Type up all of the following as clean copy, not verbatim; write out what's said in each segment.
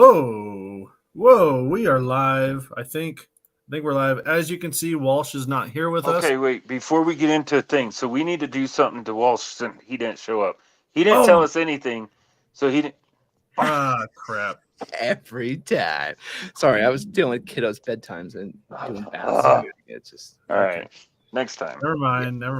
Oh, whoa, we are live. I think we're live. As you can see, Walsh is not here with us. Okay, wait. Before we get into things, so we need to do something to Walsh since he didn't show up. He didn't Oh, tell us anything, so he didn't. crap. Every time. Sorry, I was dealing with kiddos' bedtimes and doing baths. It's just All right. Next time. Never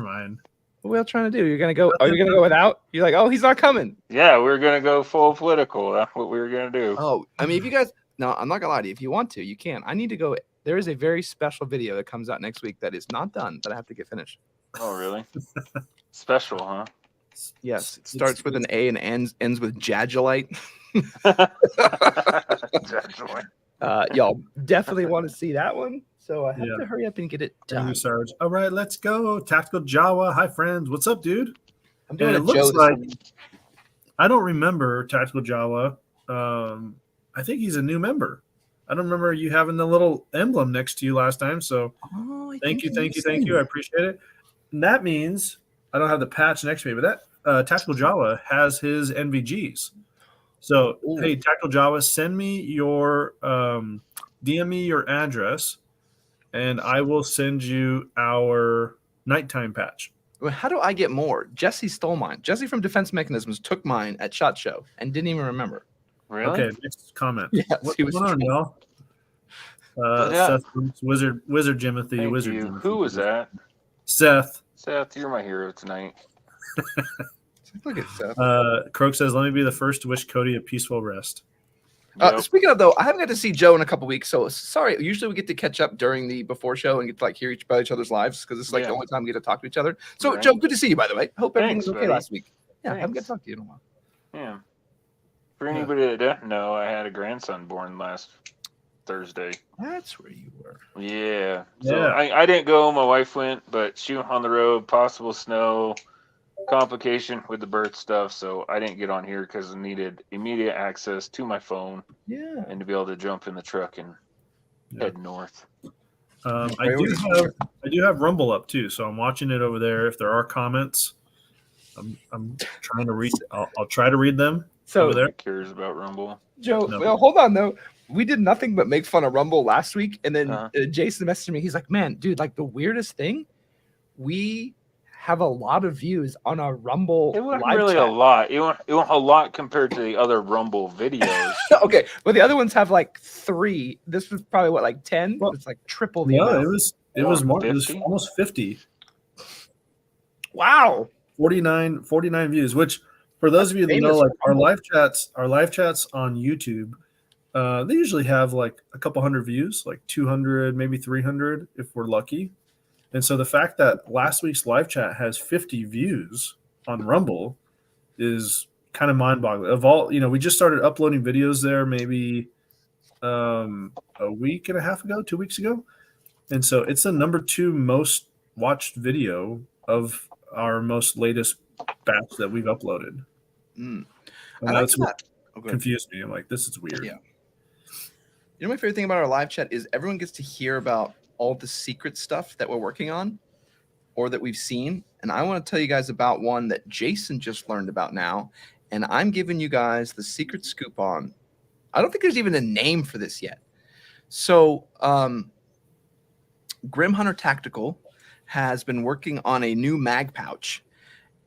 mind. what are we all trying to do? You're gonna go? Are you gonna go without? You're like, oh, he's not coming. Yeah, we're gonna go full political. That's what we were gonna do. Oh, I mean, if you guys, no, I'm not gonna lie to you. If you want to, you can. I need to go. There is a very special video that comes out next week that is not done that I have to get finished. Oh, really? Special, huh? Yes, it starts with an A and ends with Jagulite. Y'all definitely want to see that one. So I have to hurry up and get it done. Thank you, Sarge. All right, let's go. Tactical Jawa. Hi, friends. What's up, dude? I'm doing it looks like I don't remember Tactical Jawa. I think he's a new member. I don't remember you having the little emblem next to you last time. So thank you. I appreciate it. And that means I don't have the patch next to me, but that Tactical Jawa has his NVGs. So, hey, Tactical Jawa, send me your DM me your address, and I will send you our nighttime patch. How do I get more? Jesse stole mine. Jesse from Defense Mechanisms took mine at SHOT Show and didn't even remember. Really? Okay, next comment. Yes, What's going on, y'all? Seth, Wizard Jimothy, Thank Wizard you. Jimothy. Who was that? Seth. Seth, you're my hero tonight. Look at Seth. Croak says, let me be the first to wish Cody a peaceful rest. Speaking of, though, I haven't got to see Joe in a couple weeks, so sorry. Usually we get to catch up during the before show and get to like hear about each other's lives because it's like the only time we get to talk to each other. So, Joe, good to see you, by the way. Hope everything was okay last week. Yeah, I haven't got to talk to you in a while. Yeah. For anybody that doesn't know, I had a grandson born last Thursday. That's where you were. Yeah. So I didn't go. My wife went, but she went on the road. Possible snow, complication with the birth stuff. So I didn't get on here because I needed immediate access to my phone. Yeah. And to be able to jump in the truck and head north. I do have Rumble up too, so I'm watching it over there. If there are comments, I'm trying to read. I'll try to read them. So over there. Who cares about Rumble? Joe, well, hold on though. We did nothing but make fun of Rumble last week, and then Jason messaged me. He's like, "Man, dude, like the weirdest thing, we have a lot of views on our Rumble. It wasn't live really chat. a lot. It wasn't a lot compared to the other Rumble videos. Okay, but the other ones have like 3. This was probably what, like 10? Well, it's like triple the amount. it was more. 50? It was almost 50. Wow, 49 views. Which, for those of you that know, like our live chats on YouTube, they usually have like a couple hundred views, like 200, maybe 300 if we're lucky. And so the fact that last week's live chat has 50 views on Rumble is kind of mind-boggling. Of all, we just started uploading videos there maybe a week and a half ago, 2 weeks ago. And so it's the number 2 most watched video of our most latest batch that we've uploaded. And that's what confused me. I'm like, this is weird. Yeah. You know, my favorite thing about our live chat is everyone gets to hear about all the secret stuff that we're working on or that we've seen. And I want to tell you guys about one that Jason just learned about now. And I'm giving you guys the secret scoop on. I don't think there's even a name for this yet. So Grim Hunter Tactical has been working on a new mag pouch.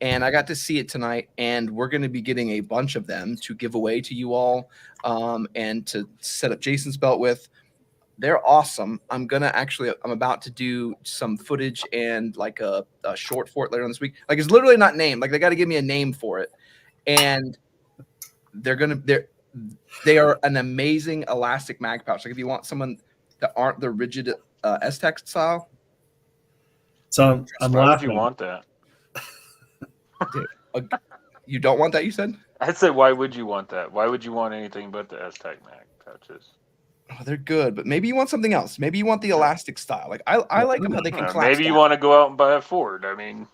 And I got to see it tonight, and we're going to be getting a bunch of them to give away to you all and to set up Jason's belt with. They're awesome. I'm about to do some footage and like a short for it later on this week. Like, it's literally not named. Like, they got to give me a name for it. And they are an amazing elastic mag pouch. Like, if you want someone that aren't the rigid S-Tech style. So I'm Why laughing. would you want that? Dude, you don't want that, you said? I said, why would you want that? Why would you want anything but the S-Tech mag pouches? Oh, they're good, but maybe you want something else. Maybe you want the elastic style. Like, I like them how they can collapse. Maybe you want to go out and buy a Ford. I mean,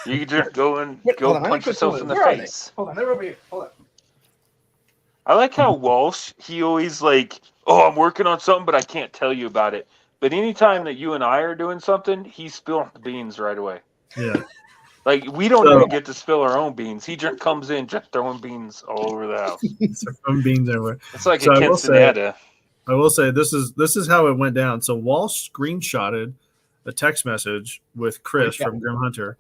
you can just go punch yourself in the face. Hold on, they're over here. Hold on. I like how Walsh, he always like, oh, I'm working on something, but I can't tell you about it. But anytime that you and I are doing something, he's spilling the beans right away. Yeah. Like, we don't even get to spill our own beans. He just comes in just throwing beans all over the house. Throwing beans everywhere. It's like a quinceanera. I will say this is how it went down. So Walsh screenshotted a text message with Chris from Grim Hunter,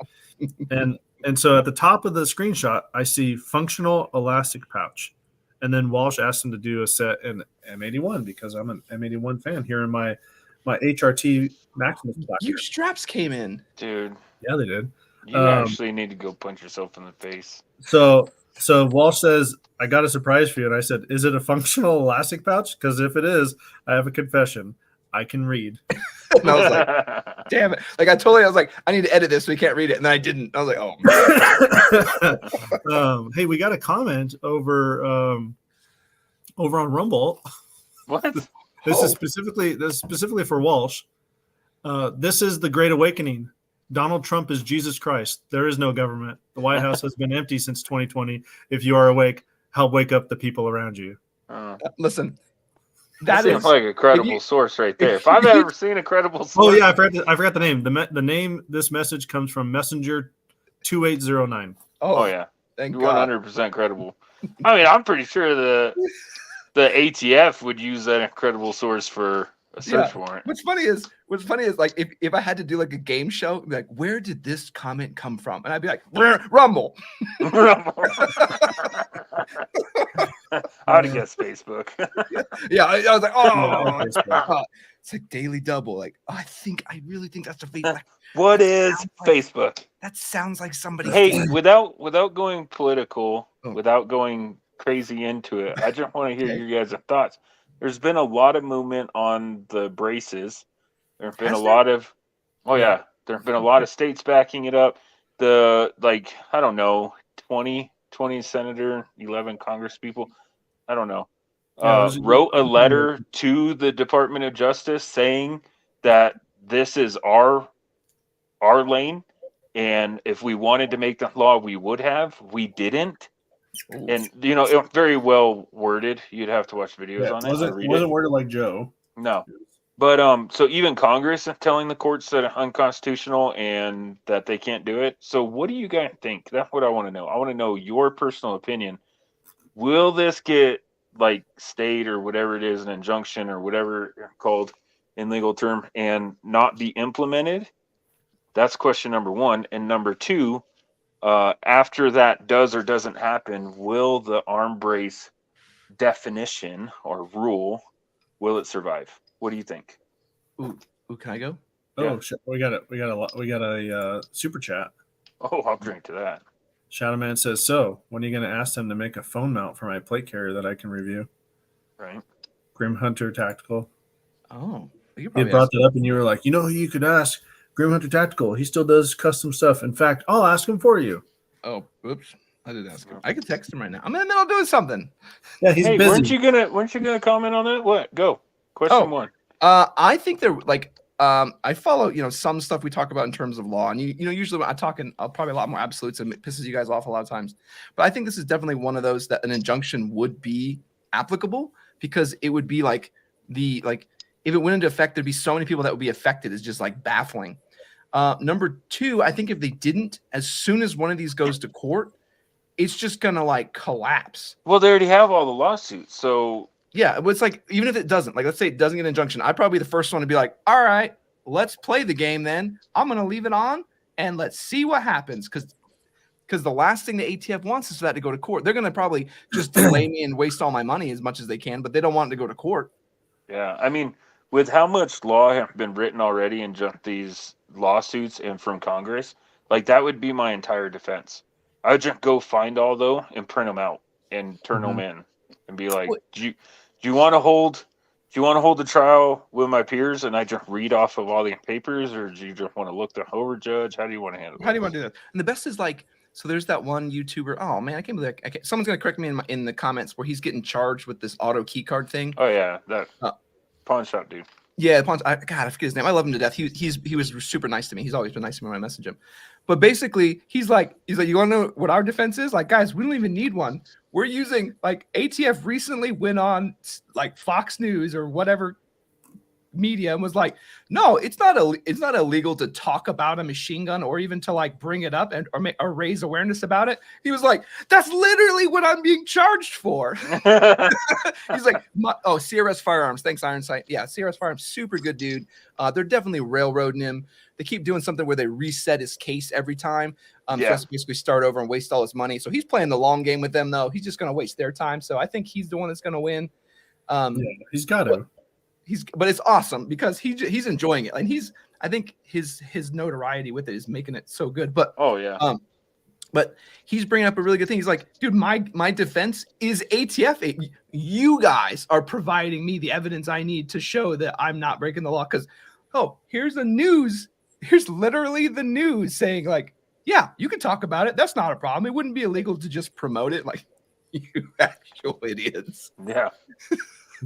and so at the top of the screenshot, I see functional elastic pouch, and then Walsh asked him to do a set in M81 because I'm an M81 fan here in my HRT Maximus. Your straps came in, dude. Yeah, they did. You actually need to go punch yourself in the face. So Walsh says, I got a surprise for you. And I said, is it a functional elastic pouch? Because if it is, I have a confession. I can read. And I was like, damn it. Like, I was like, I need to edit this so we can't read it. And then I didn't. I was like, oh. Hey, we got a comment over on Rumble. What? This is specifically for Walsh. This is the Great Awakening. Donald Trump is Jesus Christ. There is no government. The White House has been empty since 2020. If you are awake, help wake up the people around you. Listen, that seems like a credible source right there. If I've ever seen a credible source. Oh yeah, I forgot the name. The name. This message comes from Messenger 2809. Oh yeah, thank God. 100% credible. I mean, I'm pretty sure the ATF would use that incredible source for a search warrant. What's funny is like if I had to do like a game show, I'd be like, where did this comment come from? And I'd be like, Rumble. Rumble. I'd have guessed Facebook. Yeah, I was like, oh, it's like Daily Double. Like, I really think that's a Facebook. What is Facebook? That sounds like somebody. Hey, without going political, without going crazy into it, I just want to hear your guys' thoughts. There's been a lot of movement on the braces. There's been there have been a lot of states backing it up. I don't know, 20 senator, 11 Congress people, I don't know, wrote a letter to the Department of Justice saying that this is our lane, and if we wanted to make the law, we would have. We didn't. And it was very well worded. You'd have to watch videos on it. It wasn't worded like Joe. No. But so even Congress is telling the courts that it's unconstitutional and that they can't do it. So what do you guys think? That's what I want to know. I want to know your personal opinion. Will this get stayed or whatever it is, an injunction or whatever it's called in legal term, and not be implemented? That's question number one. And number two, after that does or doesn't happen, will the arm brace definition or rule, will it survive? What do you think? Ooh, can I go? Oh, yeah. we got a super chat. Oh, I'll drink to that. Shadowman says, so when are you going to ask them to make a phone mount for my plate carrier that I can review? Right. Grim Hunter Tactical. Oh, you brought that up and you were like, who you could ask? Grim Hunter Tactical. He still does custom stuff. In fact, I'll ask him for you. Oh, oops. I didn't ask him. I can text him right now. I'm in the middle of doing something. Yeah, he's busy. Weren't you gonna comment on that? What? Go. Question one. I think they're I follow, some stuff we talk about in terms of law, and usually when I talk in probably a lot more absolutes, and it pisses you guys off a lot of times. But I think this is definitely one of those that an injunction would be applicable, because it would be if it went into effect, there'd be so many people that would be affected. It's just baffling. Number two, I think if they didn't, as soon as one of these goes to court, it's just gonna collapse. Well, they already have all the lawsuits, so. Yeah, it's even if it doesn't, let's say it doesn't get an injunction, I'd probably be the first one to be like, all right, let's play the game then. I'm going to leave it on and let's see what happens. Because the last thing the ATF wants is for that to go to court. They're going to probably just delay me and waste all my money as much as they can, but they don't want it to go to court. Yeah, I mean, with how much law has been written already in just these lawsuits and from Congress, that would be my entire defense. I would just go find all those and print them out and turn them in and be like, do you want to hold the trial with my peers and I just read off of all the papers, or do you just want to look the over judge? How do you want to handle it? How do you want to do that? And the best is so there's that one YouTuber. Oh man, I can't believe that. Someone's gonna correct me in the comments where he's getting charged with this auto key card thing. Oh yeah, that pawn shop dude. Yeah, God, I forget his name. I love him to death. He was super nice to me. He's always been nice to me when I message him. But basically, he's like, you want to know what our defense is? Guys, we don't even need one. We're using ATF recently went on Fox News or whatever media and was like, no, it's not illegal to talk about a machine gun or even to like bring it up or raise awareness about it. He was like, that's literally what I'm being charged for. He's like, CRS Firearms. Thanks, Ironsight. Yeah, CRS Firearms, super good dude. They're definitely railroading him. They keep doing something where they reset his case every time. So he has to basically start over and waste all his money. So he's playing the long game with them, though. He's just going to waste their time. So I think he's the one that's going to win. He's got to. But it's awesome because he's enjoying it, and I think his notoriety with it is making it so good. But but he's bringing up a really good thing. He's like, dude, my defense is ATF. You guys are providing me the evidence I need to show that I'm not breaking the law. Because here's literally the news saying like, yeah, you can talk about it. That's not a problem. It wouldn't be illegal to just promote it. Like, you actual idiots. Yeah.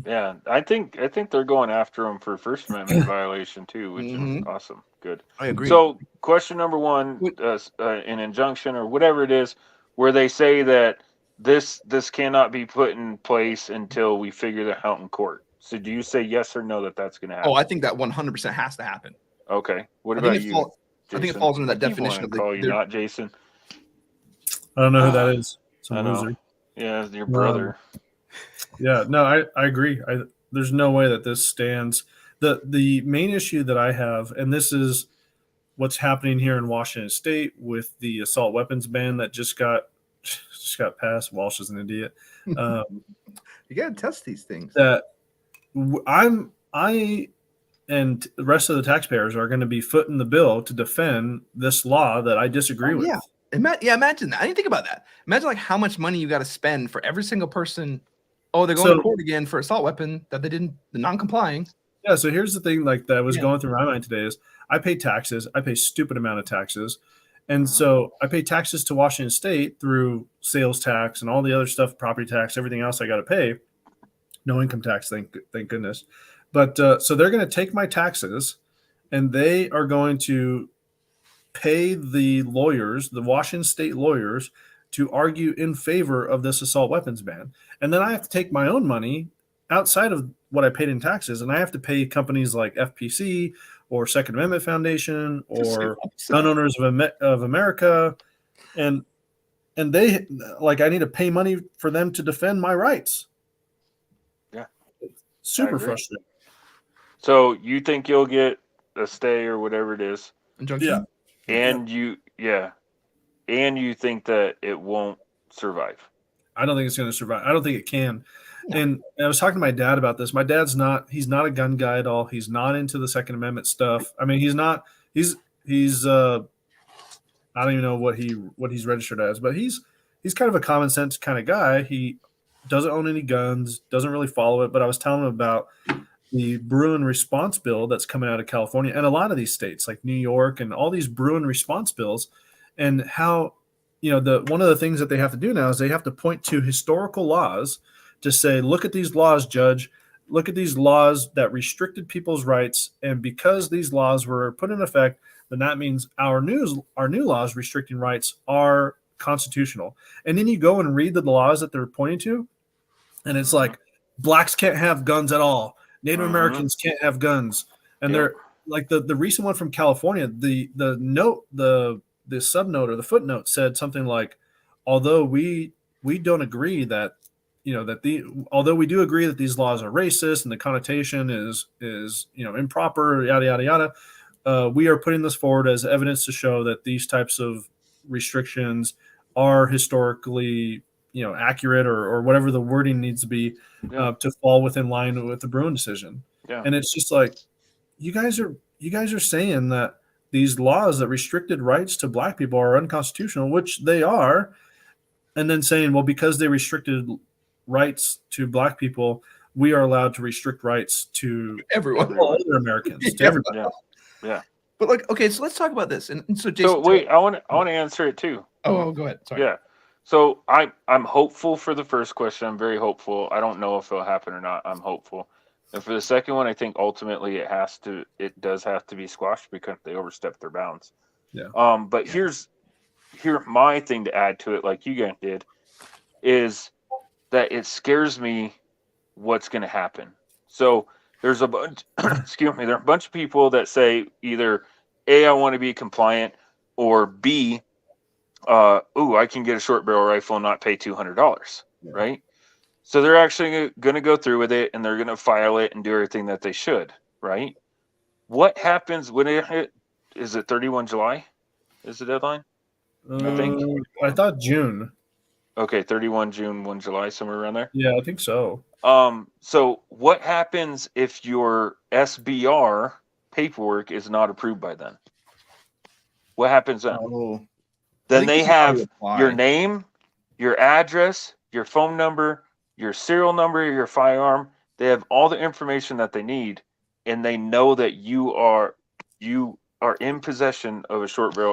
Yeah, I think they're going after him for First Amendment violation too, which is awesome. Good. I agree. So, question number one, an injunction or whatever it is, where they say that this cannot be put in place until we figure that out in court. So, do you say yes or no that that's going to happen? Oh, I think that 100% has to happen. Okay. What about you? I think it falls into that definition of call you not Jason. I don't know who that is. I know. Yeah, your brother. Yeah, no, I agree. There's no way that this stands. The main issue that I have, and this is what's happening here in Washington State with the assault weapons ban that just got passed. Walsh is an idiot. You got to test these things. That I and the rest of the taxpayers are going to be footing the bill to defend this law that I disagree with. Yeah. Imagine that. I didn't think about that. Imagine like how much money you got to spend for every single person. Oh, they're going to court again for assault weapon that they're non-complying. Yeah. So here's the thing, like that was going through my mind today is I pay taxes. I pay stupid amount of taxes, and so I pay taxes to Washington State through sales tax and all the other stuff, property tax, everything else I got to pay. No income tax, thank goodness. But so they're going to take my taxes, and they are going to pay the lawyers, the Washington State lawyers, to argue in favor of this assault weapons ban. And then I have to take my own money outside of what I paid in taxes, and I have to pay companies like FPC or Second Amendment Foundation or Gun Owners of America, and they like I need to pay money for them to defend my rights. Yeah, super frustrating. So you think you'll get a stay or whatever it is? Injunction? Yeah. And you think that it won't survive? I don't think it's going to survive. I don't think it can. Yeah. And I was talking to my dad about this. My dad's he's not a gun guy at all. He's not into the Second Amendment stuff. I mean, he's I don't even know what he's registered as, but he's kind of a common sense kind of guy. He doesn't own any guns, doesn't really follow it. But I was telling him about the Bruin response bill that's coming out of California and a lot of these states like New York and all these Bruin response bills, and how, one of the things that they have to do now is they have to point to historical laws to say, look at these laws, judge, look at these laws that restricted people's rights. And because these laws were put in effect, then that means our new laws restricting rights are constitutional. And then you go and read the laws that they're pointing to, and it's like blacks can't have guns at all. Native Americans can't have guns. And they're like the recent one from California, the subnote or the footnote said something like, although we don't agree that, although we do agree that these laws are racist and the connotation is improper, yada, yada, yada, we are putting this forward as evidence to show that these types of restrictions are historically, accurate or whatever the wording needs to be to fall within line with the Bruin decision. Yeah. And it's just like, you guys are saying that these laws that restricted rights to black people are unconstitutional, which they are, and then saying, well, because they restricted rights to black people, we are allowed to restrict rights to everyone, all other Americans, to everybody. Yeah. But like, okay, so let's talk about this. And so, Jason, so wait, I want to answer it too. Oh, go ahead. Sorry. Yeah. So I'm hopeful for the first question. I'm very hopeful. I don't know if it'll happen or not. I'm hopeful. And for the second one, I think ultimately it does have to be squashed because they overstepped their bounds. Yeah. But here's my thing to add to it, like you guys did, is that it scares me what's going to happen. So there's a bunch. Excuse me. There are a bunch of people that say either A, I want to be compliant, or B, I can get a short barrel rifle and not pay $200, right? So they're actually going to go through with it, and they're going to file it and do everything that they should, right? What happens when it hit? Is it 31 July? Is the deadline? I think. I thought June. Okay, 31 June, 1 July, somewhere around there. Yeah, I think so. So what happens if your SBR paperwork is not approved by then? What happens then? Then they have your name, your address, your phone number, your serial number, your firearm. They have all the information that they need, and they know that you are in possession of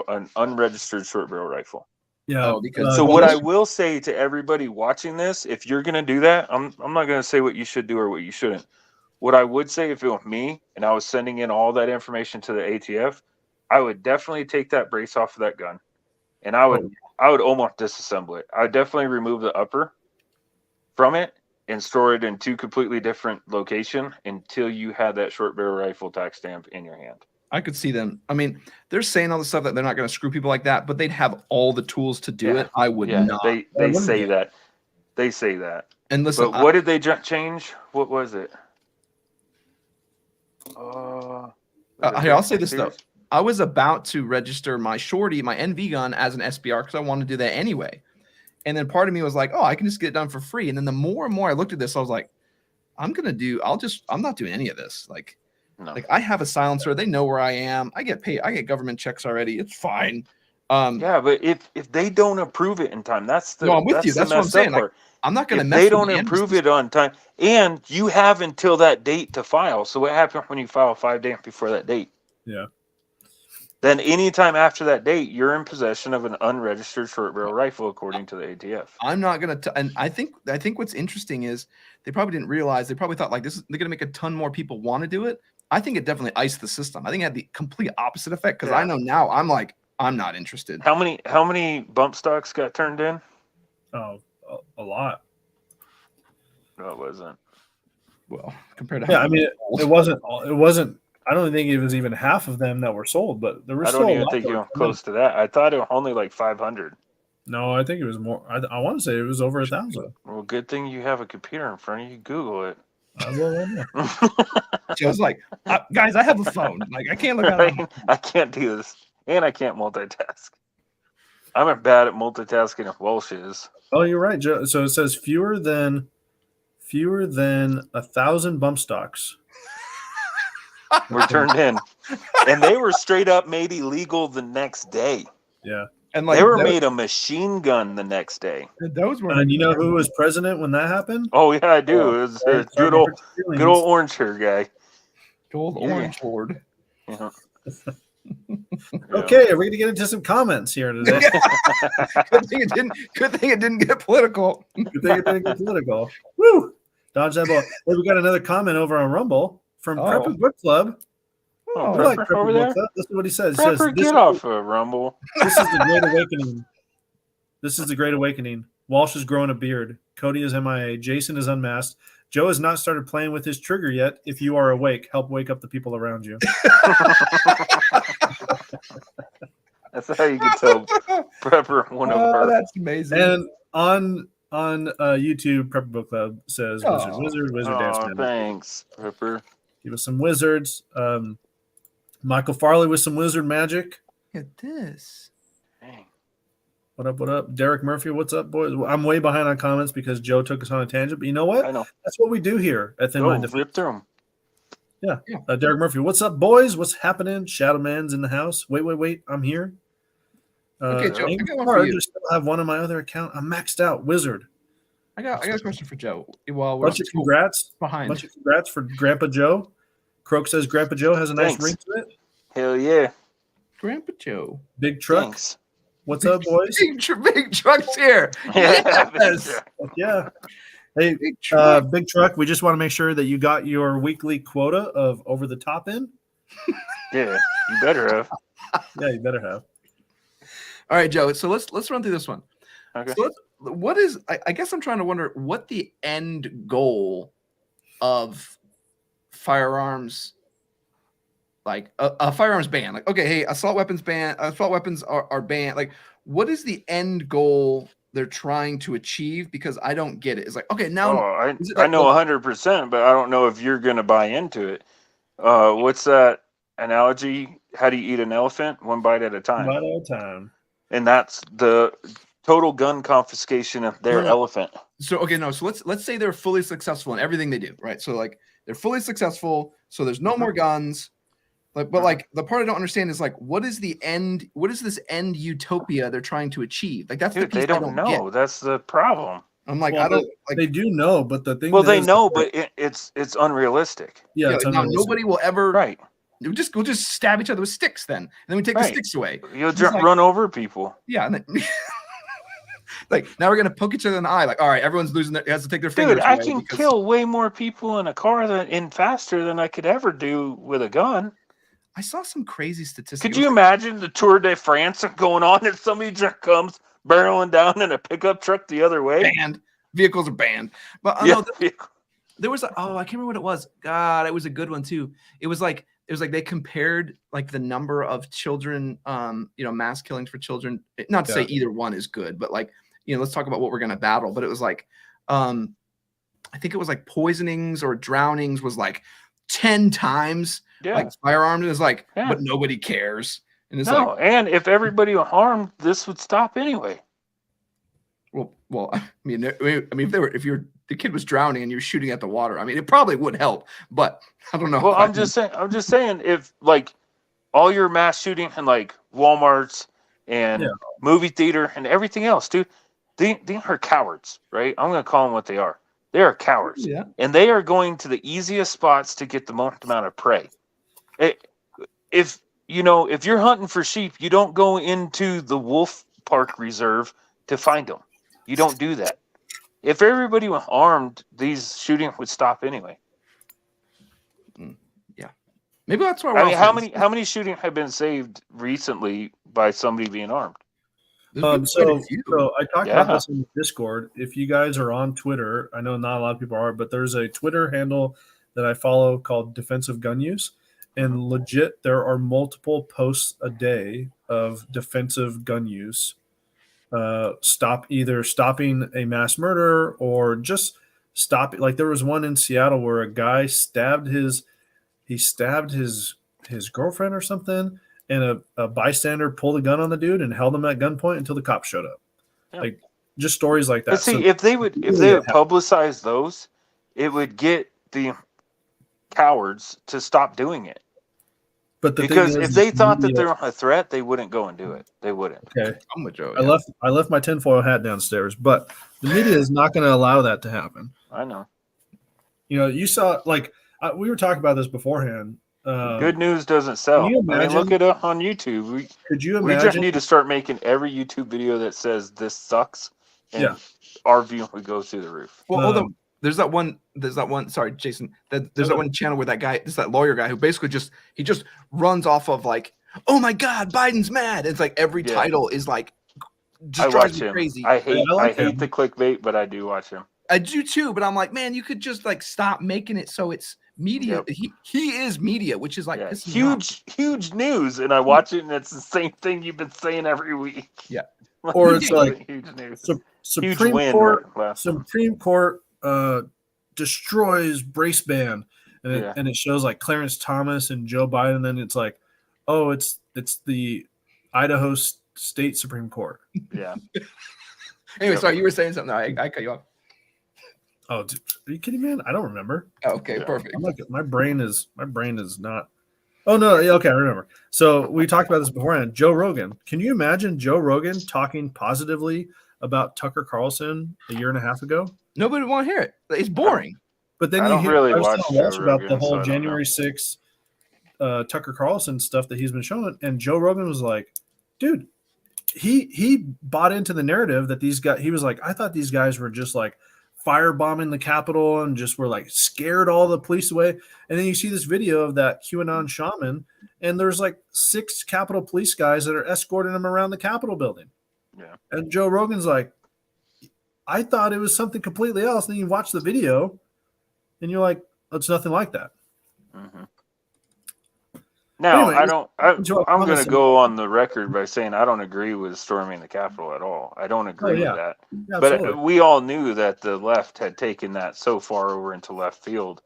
an unregistered short barrel rifle. Yeah. So what I will say to everybody watching this, if you're going to do that, I'm not going to say what you should do or what you shouldn't. What I would say, if it was me and I was sending in all that information to the ATF, I would definitely take that brace off of that gun, and I would almost disassemble it. I would definitely remove the upper from it and store it in two completely different locations until you had that short barrel rifle tax stamp in your hand. I could see them. I mean, they're saying all the stuff that they're not going to screw people like that, but they'd have all the tools to do it. I would not. They say that. They say that. And listen, but what did they change? What was it? I'll say this though. I was about to register my shorty, my NV gun, as an SBR because I wanted to do that anyway. And then part of me was like, oh, I can just get it done for free. And then the more and more I looked at this, I was like, I'm not doing any of this. Like I have a silencer. They know where I am. I get paid. I get government checks already. It's fine. Yeah, but if they don't approve it in time, that's the I'm with you. That's what I'm saying. Like, I'm not going to mess with it. They don't approve it on time, and you have until that date to file. So what happens when you file 5 days before that date? Yeah. Then anytime after that date, you're in possession of an unregistered short barrel rifle, according to the ATF. I'm not going to, and I think what's interesting is they probably didn't realize. They probably thought like they're going to make a ton more people want to do it. I think it definitely iced the system. I think it had the complete opposite effect because I know now I'm not interested. How many bump stocks got turned in? Oh, a lot. No, it wasn't. Well, compared to I mean, it wasn't. I don't think it was even half of them that were sold, but there were. I don't even think you were close to that. I thought it was only like 500. No, I think it was more. I want to say it was over 1,000. Well, good thing you have a computer in front of you. Google it. I will right now. Joe's like, guys, I have a phone. Like, I can't look at it. I can't do this, and I can't multitask. I'm bad at multitasking if Walsh is. Oh, you're right, Joe. So it says fewer than 1,000 bump stocks were turned in, and they were straight up made illegal the next day. Yeah, and like they were made a machine gun the next day. Those were. And you know who was president when that happened? Oh yeah, I do. It was a good old orange hair guy. Good old orange horde. Yeah. Okay, are we gonna get into some comments here today? Good thing it didn't get political. Good thing it didn't get political. Woo! Dodge that ball. Hey, we got another comment over on Rumble from Prepper Book Club. Oh, like Prepper over there. This is what he says. Prepper, he says, get off of Rumble. This is the Great Awakening. This is the Great Awakening. Walsh is growing a beard. Cody is MIA. Jason is unmasked. Joe has not started playing with his trigger yet. If you are awake, help wake up the people around you. That's how you can tell Prepper one of our. That's amazing. And on YouTube, Prepper Book Club says Wizard Dance Man. Thanks, Prepper. Give us some wizards. Michael Farley with some wizard magic. Look at this. Dang. What up? Derek Murphy, what's up, boys? I'm way behind on comments because Joe took us on a tangent, but you know what? I know. That's what we do here at Thin Line. Rip through them. Yeah. Derek Murphy, what's up, boys? What's happening? Shadow Man's in the house. Wait. I'm here. Okay, Joe, I got one for you. I still have one on my other account. I'm maxed out. Wizard. I got a question for Joe. Well, bunch of congrats. Behind. Bunch of congrats for Grandpa Joe. Croak says Grandpa Joe has a nice ring to it. Hell yeah. Grandpa Joe. Big truck. Thanks. What's up, boys? Big truck's here. Yes. Yeah. Hey, Big Truck, we just want to make sure that you got your weekly quota of over the top in. Yeah, you better have. Yeah, you better have. All right, Joe. So let's run through this one. Okay. So what is I guess I'm trying to wonder what the end goal of firearms, like a firearms ban. Like, okay, hey, assault weapons are banned. Like, what is the end goal they're trying to achieve? Because I don't get it. It's like, okay, now I know 100%, but I don't know if you're going to buy into it. What's that analogy? How do you eat an elephant? One bite at a time. One bite at a time. And that's the total gun confiscation of their elephant. So okay, no. So let's say they're fully successful in everything they do, right? So like they're fully successful. So there's no more guns. Like, but like the part I don't understand is like, what is the end? What is this end utopia they're trying to achieve? Like that's the piece they don't know. Get. That's the problem. I'm like, well, I don't. Like, they do know, but the thing. Well, they know, but it's unrealistic. Yeah, it's now nobody will ever. Right. We'll just stab each other with sticks then, and then we take the sticks away. You'll just run over people. Yeah, and then, like now we're gonna poke each other in the eye. Like, all right, everyone's losing has to take their fingers. Dude, I can kill way more people in a car faster than I could ever do with a gun. I saw some crazy statistics. Could you imagine the Tour de France going on and somebody just comes barreling down in a pickup truck the other way? Banned. Vehicles are banned. But there was I can't remember what it was. God, it was a good one too. It was like they compared like the number of children, mass killings for children. Not to say either one is good, but like, let's talk about what we're gonna battle. But it was like, I think it was like poisonings or drownings was like 10 times like firearms. It's like, but nobody cares. And it's and if everybody were harmed, this would stop anyway. Well, I mean, if the kid was drowning and you're shooting at the water, I mean, it probably would help, but I don't know. Well, I'm just saying, if like all your mass shooting and like Walmarts and movie theater and everything else, dude, they are cowards, right? I'm going to call them what they are. They are cowards, and they are going to the easiest spots to get the most amount of prey. If you're hunting for sheep, you don't go into the wolf park reserve to find them. You don't do that. If everybody was armed, these shootings would stop anyway. Yeah, maybe that's why. I mean, how many shootings have been saved recently by somebody being armed? So I talked about this in Discord. If you guys are on Twitter, I know not a lot of people are, but there's a Twitter handle that I follow called Defensive Gun Use, and legit, there are multiple posts a day of defensive gun use. Stopping a mass murder or just stop. Like there was one in Seattle where a guy stabbed his girlfriend or something, and a bystander pulled a gun on the dude and held him at gunpoint until the cops showed up. Yeah. Like just stories like that. But see, if they would publicize those, it would get the cowards to stop doing it. But because if they thought that they're a threat, they wouldn't go and do it. They wouldn't. Okay. I'm with Joe. I left my tinfoil hat downstairs, but the media is not going to allow that to happen. I know. You saw we were talking about this beforehand. Good news doesn't sell. Can you imagine, look it up on YouTube. Could you imagine? We just need to start making every YouTube video that says this sucks, and our view would go through the roof. Well, hold on. There's that one. Sorry, Jason. There's that one channel where that lawyer guy who basically just runs off of like, oh my God, Biden's mad. It's like every title is like, just drives me crazy. I hate the clickbait, but I do watch him. I do too, but I'm like, man, you could just like stop making it so it's media. Yep. He is media, which is like huge news, and I watch it, and it's the same thing you've been saying every week. Yeah, or it's like huge news. Supreme Court destroys brace ban, and it shows like Clarence Thomas and Joe Biden, and then it's like, oh, it's the Idaho State Supreme Court. Yeah. Anyway, sorry, you were saying something. I cut you off. Oh, dude, are you kidding, man? I don't remember. Oh, okay, perfect. I'm like, my brain is not. Oh no, okay, I remember. So we talked about this beforehand. Joe Rogan. Can you imagine Joe Rogan talking positively about Tucker Carlson a year and a half ago? Nobody would want to hear it. It's boring. But then I was telling about the whole January 6th Tucker Carlson stuff that he's been showing, and Joe Rogan was like, dude, he bought into the narrative that these guys. He was like, I thought these guys were just like firebombing the Capitol and just were like scared all the police away. And then you see this video of that QAnon shaman, and there's like 6 Capitol police guys that are escorting him around the Capitol building. Yeah. And Joe Rogan's like, I thought it was something completely else. And then you watch the video and you're like, it's nothing like that. Mm-hmm. Now, anyway, I'm going to go on the record by saying I don't agree with storming the Capitol at all. I don't agree with that. Yeah, but we all knew that the left had taken that so far over into left field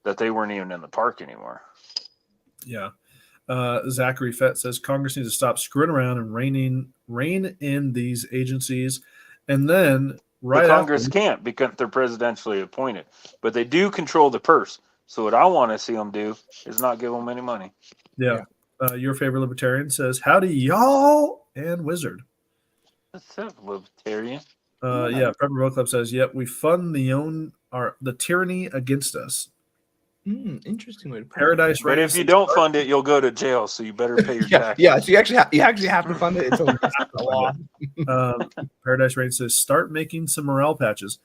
that they weren't even in the park anymore. Yeah. Zachary Fett says Congress needs to stop screwing around and rein in these agencies. And then the Congress can't because they're presidentially appointed. But they do control the purse. So what I want to see them do is not give them any money. Yeah. Your favorite libertarian says, howdy, y'all, and Wizard. What's up, libertarian? Yeah, Prepper Boat Club says, yep, we fund the tyranny against us. Interesting way to put Paradise it. But if you don't fund it, you'll go to jail, so you better pay your taxes. Yeah, so you actually have to fund it. It's a law. Paradise Rain says, start making some morale patches.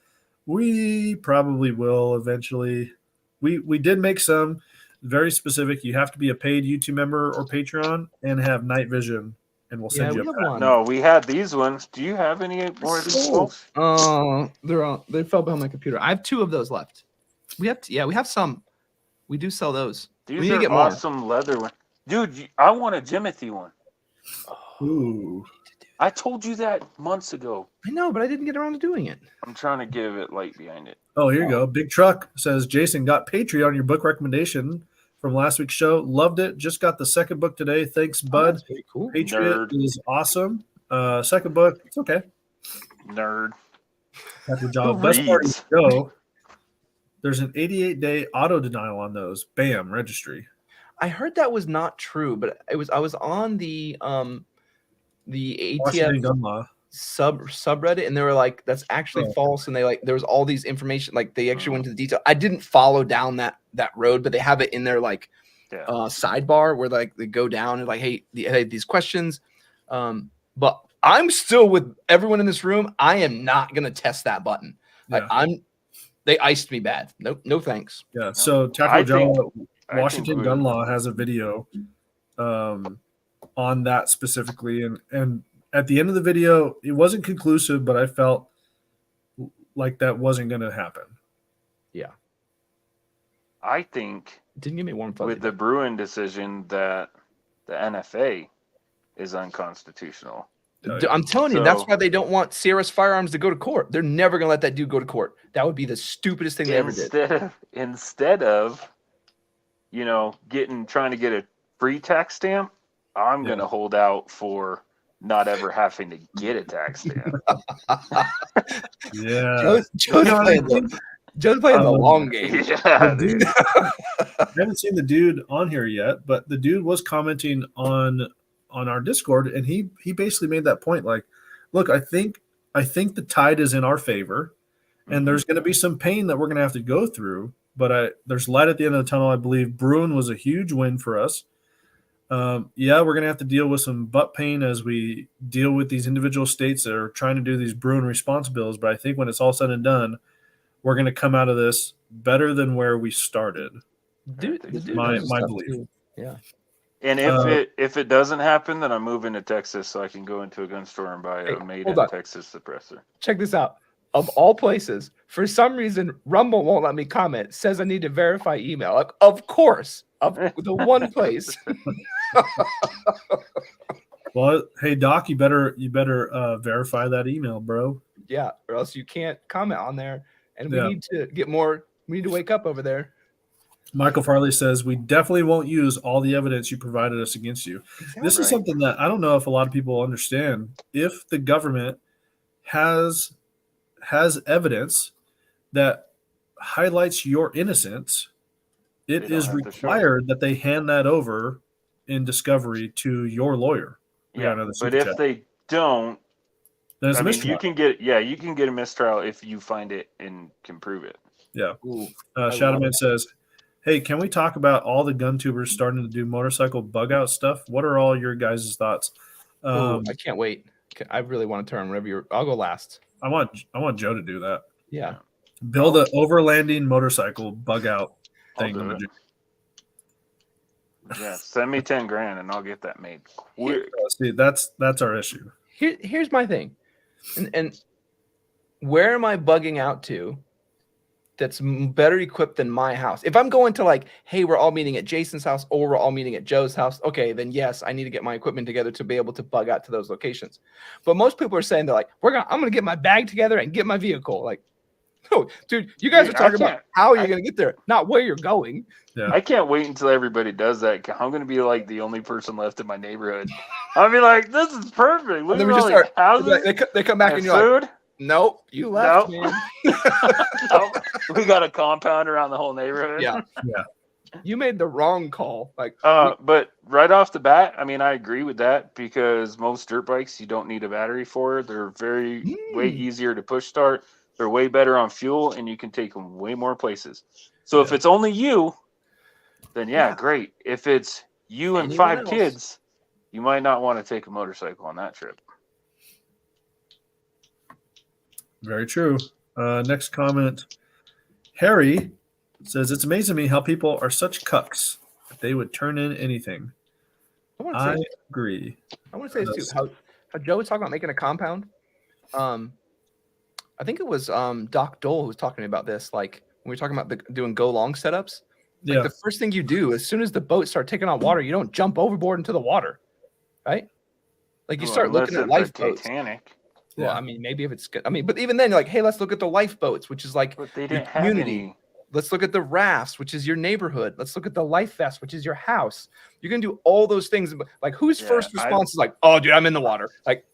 We probably will eventually. We did make some very specific. You have to be a paid YouTube member or Patreon and have night vision, and we'll send you a pack. No, we had these ones. Do you have any more of these folks? They fell behind my computer. I have 2 of those left. We have some. We do sell those. These we need are to get awesome more. Leather one. Dude, I want a Jimothy one. Ooh. I told you that months ago. I know, but I didn't get around to doing it. I'm trying to give it light behind it. Oh, here you go. Big Truck says, Jason, got Patreon on your book recommendation from last week's show. Loved it. Just got the second book today. Thanks, bud. That's pretty cool. Patriot is awesome. Second book, it's okay. Nerd. Good job. Best part of the show. There's an 88-day auto denial on those. Bam, registry. I heard that was not true, but I was on the Washington gun law subreddit, and they were like, that's actually false, and there was all these information, like they actually went into the detail. I didn't follow down that road, but they have it in their sidebar where they go down and hey, these questions. But I'm still with everyone in this room. I am not gonna test that button. They iced me bad. No thanks. Yeah. So Tactical Gear Washington gun law has a video on that specifically, and at the end of the video, it wasn't conclusive, but I felt like that wasn't going to happen. Yeah. I think it didn't give me warm fuzzy with the Bruin decision that the NFA is unconstitutional. I'm telling you, that's why they don't want Sierra's Firearms to go to court. They're never going to let that dude go to court. That would be the stupidest thing they ever did. Instead of, trying to get a free tax stamp, I'm going to hold out for not ever having to get a tax stamp. Yeah. Joe's playing the long game. Yeah, dude. I haven't seen the dude on here yet, but the dude was commenting on our Discord, and he basically made that point. Like, look, I think the tide is in our favor, and there's going to be some pain that we're going to have to go through, but there's light at the end of the tunnel. I believe Bruin was a huge win for us. We're going to have to deal with some butt pain as we deal with these individual states that are trying to do these Bruin response bills. But I think when it's all said and done, we're going to come out of this better than where we started. Dude, my belief. Yeah. And if it doesn't happen, then I'm moving to Texas so I can go into a gun store and buy a made in Texas suppressor. Check this out. Of all places, for some reason, Rumble won't let me comment. Says I need to verify email. Like, of course, of the one place. Well, hey Doc, you better verify that email, bro. Yeah, or else you can't comment on there. And we need to get more. We need to wake up over there. Michael Farley says, we definitely won't use all the evidence you provided us against you. Exactly. This is something that I don't know if a lot of people understand. If the government has evidence that highlights your innocence, it is required that they hand that over in discovery to your lawyer. Yeah, but if they don't, then it's a mistrial. You can get a mistrial if you find it and can prove it. Yeah. Shadowman says, hey, can we talk about all the gun tubers starting to do motorcycle bug out stuff? What are all your guys' thoughts? I can't wait. I really want to turn whenever I'll go last. I want Joe to do that. Yeah. Build an overlanding motorcycle bug out thing. Yeah, send me $10,000 and I'll get that made. See, that's our issue. Here's my thing. And where am I bugging out to? that's better equipped than my house. If I'm going to like, hey, we're all meeting at Jason's house or we're all meeting at Joe's house, okay, then yes, I need to get my equipment together to be able to bug out to those locations. But most people are saying they're like, I'm gonna get my bag together and get my vehicle. Like, oh, dude, you guys are talking about how you're gonna get there, not where you're going. Yeah. I can't wait until everybody does that. I'm gonna be like the only person left in my neighborhood. I'll be like, this is perfect. Look at all these houses. They come back and you're food. Like, nope, you left, man. Nope. We got a compound around the whole neighborhood. Yeah. You made the wrong call. Like, but right off the bat, I mean, I agree with that because most dirt bikes you don't need a battery for. They're way easier to push start. They're way better on fuel, and you can take them way more places. So if it's only you, then great. If it's you and 5 kids, you might not want to take a motorcycle on that trip. Very true. Next comment. Harry says, it's amazing to me how people are such cucks that they would turn in anything. I agree. I want to say this too. How Joe was talking about making a compound. I think it was Doc Dole who was talking about this. Like when we were talking about doing go long setups. Like the first thing you do as soon as the boats start taking on water, you don't jump overboard into the water, right? Like you start looking at lifeboats. Titanic. Well, I mean, maybe if it's good. I mean, but even then, you're like, hey, let's look at the lifeboats, which is like your community. Let's look at the rafts, which is your neighborhood. Let's look at the life vest, which is your house. You're gonna do all those things. Like, whose first response is like, "Oh, dude, I'm in the water." Like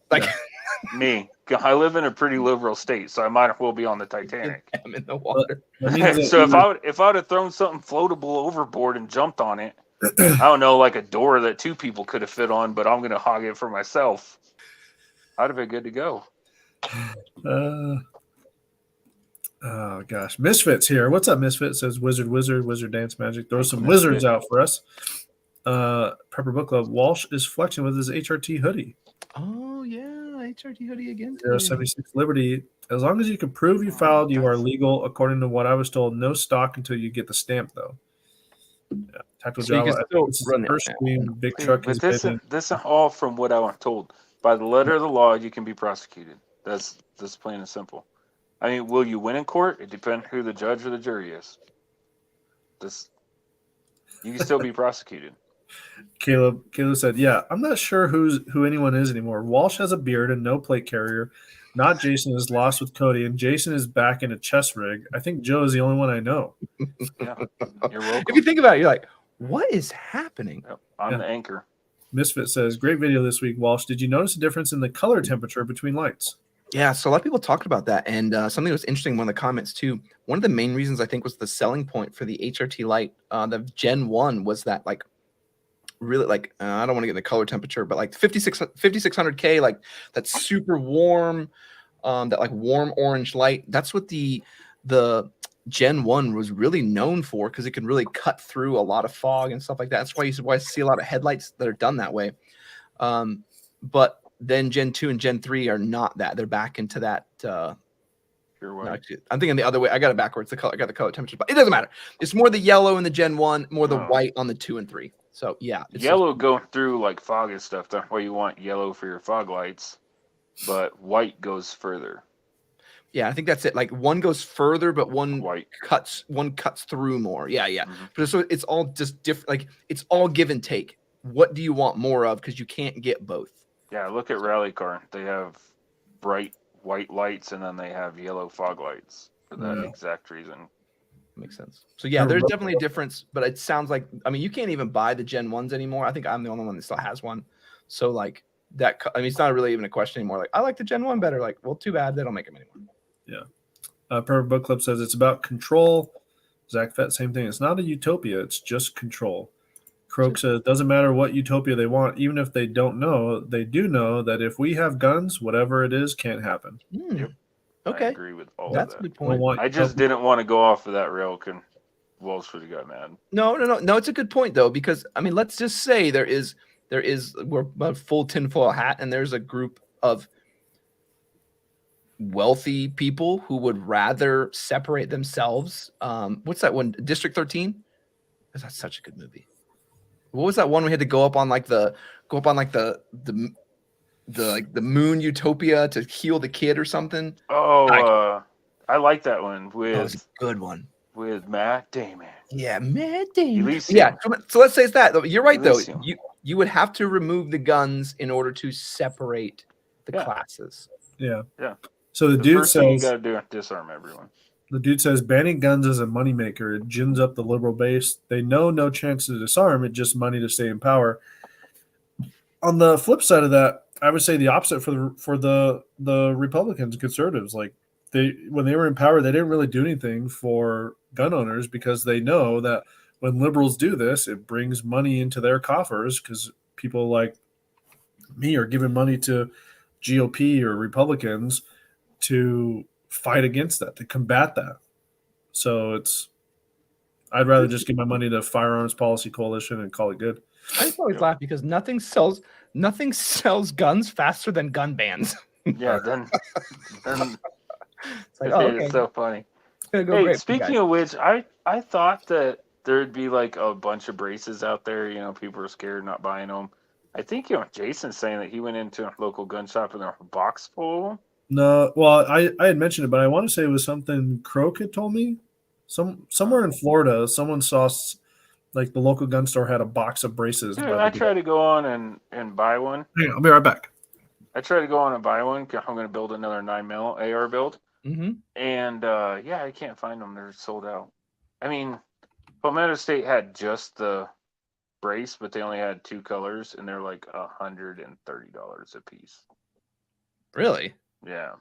me. I live in a pretty liberal state, so I might as well be on the Titanic. I'm in the water. So if I would have thrown something floatable overboard and jumped on it, I don't know, like a door that 2 people could have fit on, but I'm gonna hog it for myself. I'd have been good to go. Oh gosh, Misfits here. What's up, Misfit? Says Wizard Dance Magic. Throw some wizards out for us. Prepper Book Club. Walsh is flexing with his HRT hoodie. Oh yeah, HRT hoodie again. 076 Liberty. As long as you can prove you filed, you are legal. According to what I was told, no stock until you get the stamp though. Yeah, Tactical Java. This is the first screen. Big truck. But this is all from what I was told. By the letter of the law, you can be prosecuted. That's plain and simple. I mean, will you win in court? It depends who the judge or the jury is. You can still be prosecuted. Caleb said, "Yeah, I'm not sure who anyone is anymore. Walsh has a beard and no plate carrier. Not Jason is lost with Cody, and Jason is back in a chest rig. I think Joe is the only one I know." Yeah, you're welcome. If you think about it, you're like, "What is happening?" Yep, I'm the anchor. Misfit says, "Great video this week, Walsh. Did you notice a difference in the color temperature between lights?" Yeah, so a lot of people talked about that, and something that was interesting in one of the comments too. One of the main reasons I think was the selling point for the HRT light, the Gen 1, was that like really like I don't want to get the color temperature, but like 5600K, like that super warm, that like warm orange light. That's what the Gen 1 was really known for because it can really cut through a lot of fog and stuff like that. That's why you see a lot of headlights that are done that way. But then Gen 2 and Gen 3 are not that. They're back into that. No, actually, I'm thinking the other way. I got it backwards. I got the color temperature, but it doesn't matter. It's more the yellow in the Gen 1, more the white on the 2 and 3. So yeah, yellow going through like fog and stuff. That's why you want yellow for your fog lights, but white goes further. Yeah, I think that's it. Like one goes further, but one cuts through more. Yeah. Mm-hmm. But so it's all just different. Like it's all give and take. What do you want more of? Because you can't get both. Yeah, look at Rally Car. They have bright white lights and then they have yellow fog lights for that exact reason. Makes sense. So yeah, there's definitely a difference, but it sounds like, I mean, you can't even buy the Gen 1s anymore. I think I'm the only one that still has one. So like that, I mean, it's not really even a question anymore. Like I like the Gen 1 better. Like, well, too bad they don't make them anymore. Yeah. Perfect Book Club says it's about control. Zach Fett, same thing. It's not a utopia. It's just control. Croak says, doesn't matter what utopia they want, even if they don't know, they do know that if we have guns, whatever it is can't happen. Yep. Okay. I agree with all That's of a that. good point. I just didn't want to go off of that rail because Walsh would have got mad. No, it's a good point though, because I mean, let's just say we're a full tinfoil hat, and there's a group of wealthy people who would rather separate themselves. What's that one? District 13? That's such a good movie. What was that one we had to go up on the moon utopia to heal the kid or something? Oh, I like that one That was a with good one. Matt Damon. Yeah, Matt Damon. Elysium. Yeah, so let's say it's that. You're right, Elysium. though. You would have to remove the guns in order to separate the classes. Yeah. Yeah. So the dude first thing you says, got to do is disarm everyone. the dude says banning guns is a moneymaker. It gins up the liberal base. They know no chance to disarm. It's just money to stay in power. On the flip side of that, I would say the opposite for the Republicans and conservatives. Like when they were in power, they didn't really do anything for gun owners because they know that when liberals do this, it brings money into their coffers because people like me are giving money to GOP or Republicans to fight against that, to combat that. So I'd rather just give my money to Firearms Policy Coalition and call it good. I just always laugh because nothing sells guns faster than gun bans. Yeah, then it's like, okay. It's so funny. Hey, speaking of which, I thought that there'd be like a bunch of braces out there. People are scared not buying them. I think Jason's saying that he went into a local gun shop and there was a box full of them. No, well, I had mentioned it, but I want to say it was something Croak had told me. Somewhere in Florida, someone saw like the local gun store had a box of braces. Dude, I tried to go on and buy one. Hang on, I'll be right back. I tried to go on and buy one. I'm going to build another 9mm AR build. Mm-hmm. And I can't find them. They're sold out. I mean, Palmetto State had just the brace, but they only had 2 colors, and they're like $130 a piece. Really? Yeah.